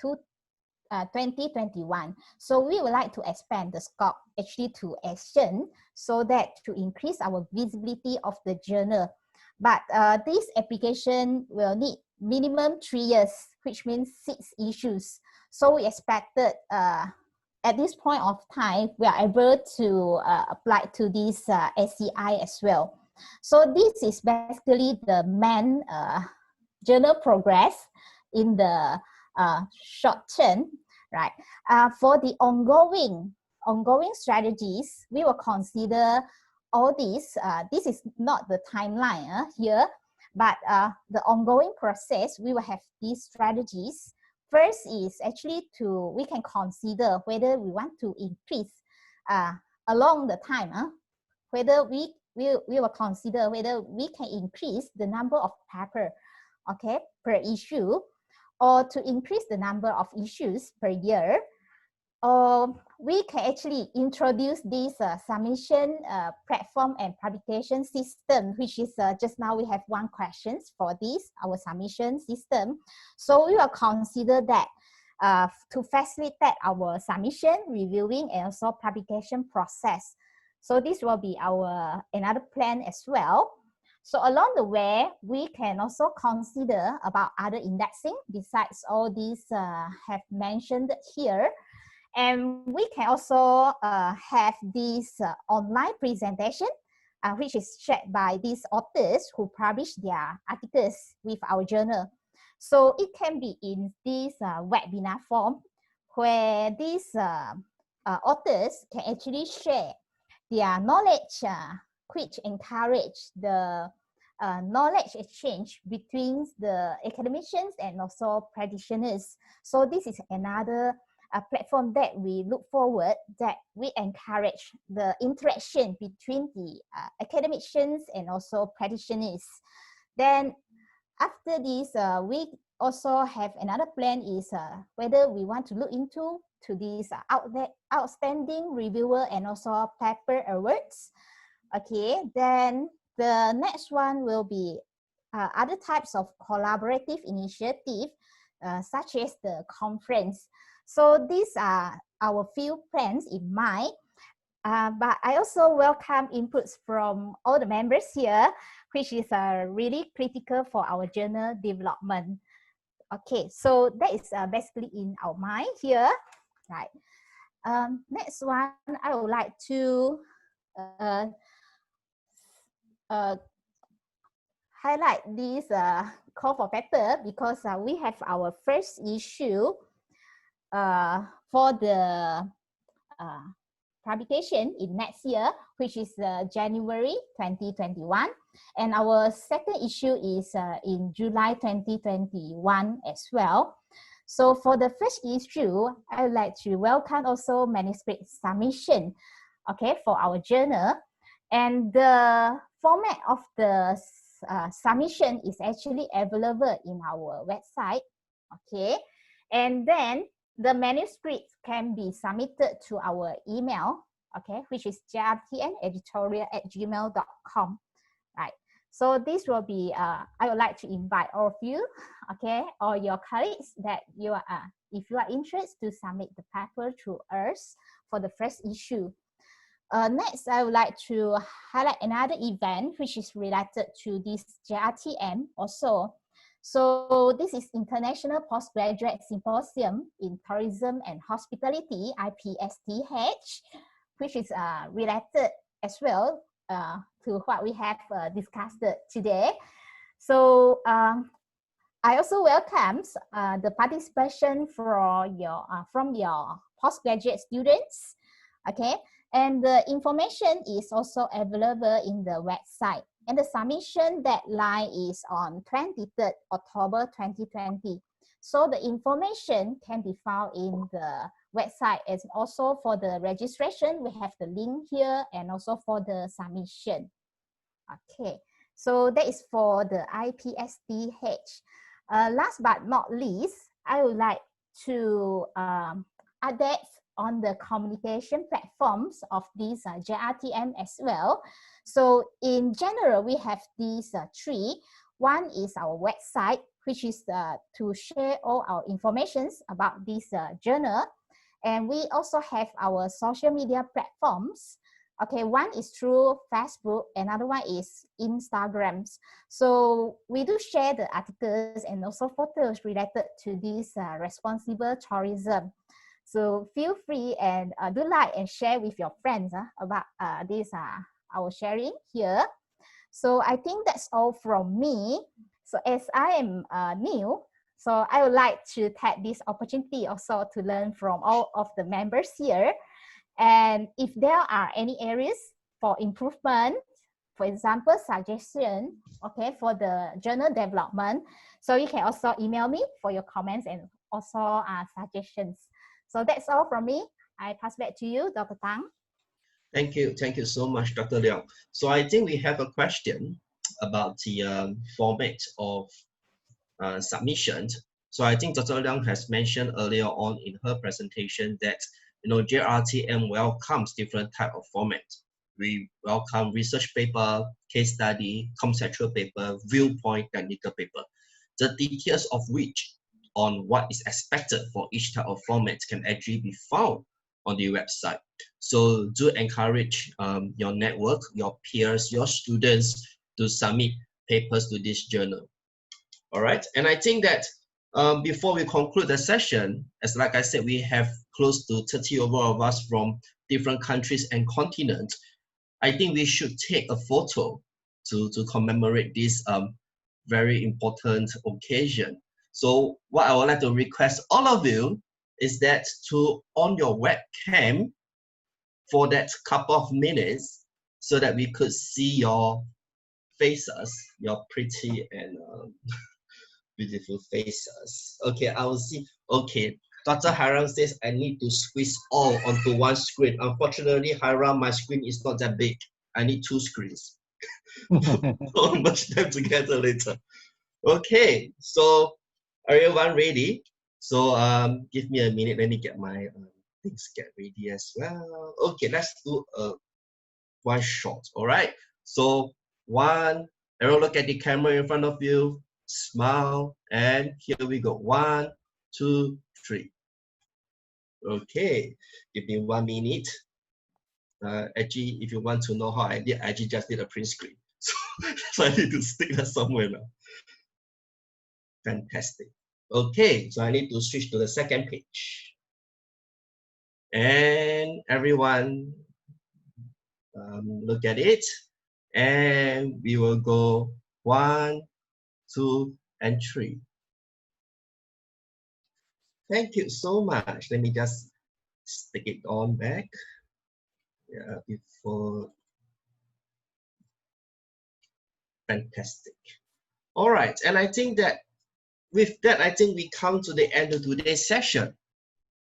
2021. So we would like to expand the scope actually to Ashton, so that to increase our visibility of the journal. But this application will need minimum 3 years, which means 6 issues. So we expected at this point of time, we are able to apply to this ACI as well. So this is basically the main journal progress in the short term, right? For the ongoing strategies, we will consider all these. This is not the timeline here, but the ongoing process, we will have these strategies. First is actually we can consider whether we want to increase along the time, whether we will consider whether we can increase the number of paper, okay, per issue, or to increase the number of issues per year. Or we can actually introduce this submission platform and publication system, which is just now we have 1 question for this, our submission system. So we will consider that to facilitate our submission, reviewing, and also publication process. So this will be our another plan as well. So along the way, we can also consider about other indexing besides all these have mentioned here. And we can also have this online presentation, which is shared by these authors who publish their articles with our journal. So it can be in this webinar form, where these authors can actually share their knowledge, which encourage the knowledge exchange between the academicians and also practitioners. So this is another platform that we look forward, that we encourage the interaction between the academicians and also practitioners. Then after this, we also have another plan is whether we want to look into this outstanding reviewer and also paper awards. Okay, then the next one will be other types of collaborative initiative, such as the conference. So these are our few plans in mind. But I also welcome inputs from all the members here, which is really critical for our journal development. Okay, so that is basically in our mind here, right? Next one, I would like to highlight this call for paper, because we have our first issue for the publication in next year, which is January 2021. And our second issue is in July 2021 as well. So for the first issue, I would like to welcome also manuscript submission, okay, for our journal. And the format of the submission is actually available in our website, okay. And then the manuscript can be submitted to our email, okay, which is jrtmeditorial@gmail.com, right? So this will be, I would like to invite all of you, okay, or your colleagues that you are, if you are interested, to submit the paper to us for the first issue. Next, I would like to highlight another event which is related to this JRTM also. So this is International Postgraduate Symposium in Tourism and Hospitality, IPSTH, which is related as well to what we have discussed today. So I also welcome the participation from your postgraduate students, okay? And the information is also available in the website. And the submission deadline is on 23rd October 2020. So the information can be found in the website. And also for the registration, we have the link here, and also for the submission. Okay, so that is for the IPSTH. Last but not least, I would like to update on the communication platforms of this JRTM as well. So in general, we have these three. One is our website, which is to share all our informations about this journal. And we also have our social media platforms. Okay, one is through Facebook, another one is Instagram. So we do share the articles and also photos related to this responsible tourism. So feel free and do like and share with your friends about this our sharing here. So I think that's all from me. So as I am new, so I would like to take this opportunity also to learn from all of the members here. And if there are any areas for improvement, for example, suggestion, okay, for the journal development, so you can also email me for your comments and also suggestions. So that's all from me. I pass back to you, Dr. Tang. Thank you so much, Dr. Leong. So I think we have a question about the format of submissions. So I think Dr. Leong has mentioned earlier on in her presentation that JRTM welcomes different type of format. We welcome research paper, case study, conceptual paper, viewpoint, technical paper. The details of which on what is expected for each type of format can actually be found on the website. So do encourage your network, your peers, your students to submit papers to this journal. All right, and I think that before we conclude the session, as like I said, we have close to 30 over of us from different countries and continents. I think we should take a photo to commemorate this very important occasion. So what I would like to request all of you is that to on your webcam for that couple of minutes so that we could see your faces, your pretty and beautiful faces. Okay, I will see. Okay, Dr. Hiram says I need to squeeze all onto one screen. Unfortunately, Hiram, my screen is not that big. I need 2 screens. So much them together later. Okay, so everyone ready? So give me a minute. Let me get my things get ready as well. Okay, let's do a one shot. All right. So one. Everyone look at the camera in front of you. Smile, and here we go. 1, 2, 3. Okay, give me 1 minute. Actually, if you want to know how I did, I actually just did a print screen. So I need to stick that somewhere now. Fantastic. Okay, so I need to switch to the second page. And everyone, look at it. And we will go 1, 2, and 3. Thank you so much. Let me just stick it on back. Yeah, before. Fantastic. All right, and I think that with that, I think we come to the end of today's session.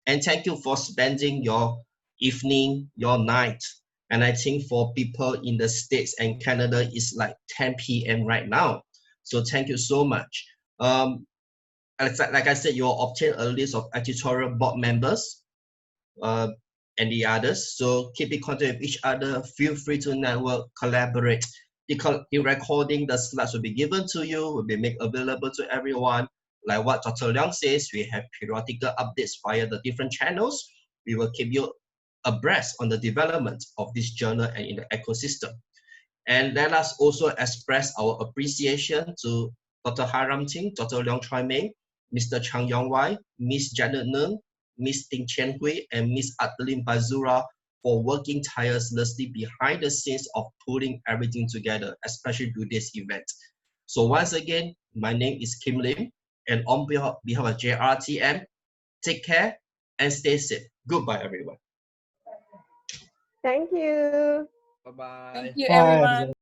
And thank you for spending your evening, your night. And I think for people in the States and Canada, it's like 10 p.m. right now. So thank you so much. Like I said, you'll obtain a list of editorial board members and the others. So keep in contact with each other. Feel free to network, collaborate. The recording, the slides will be given to you, will be made available to everyone. Like what Dr. Leong says, we have periodical updates via the different channels. We will keep you abreast on the development of this journal and in the ecosystem. And let us also express our appreciation to Dr. Hiram Ting, Dr. Leong Choi Meng, Mr. Chang Yong Wai, Ms. Janet Nung, Ms. Ting Chen Hui, and Ms. Adeline Bazura for working tirelessly behind the scenes of putting everything together, especially to this event. So once again, my name is Kim Lim, and on behalf of JRTM, take care and stay safe. Goodbye, everyone. Thank you. Bye-bye. Thank you, everyone.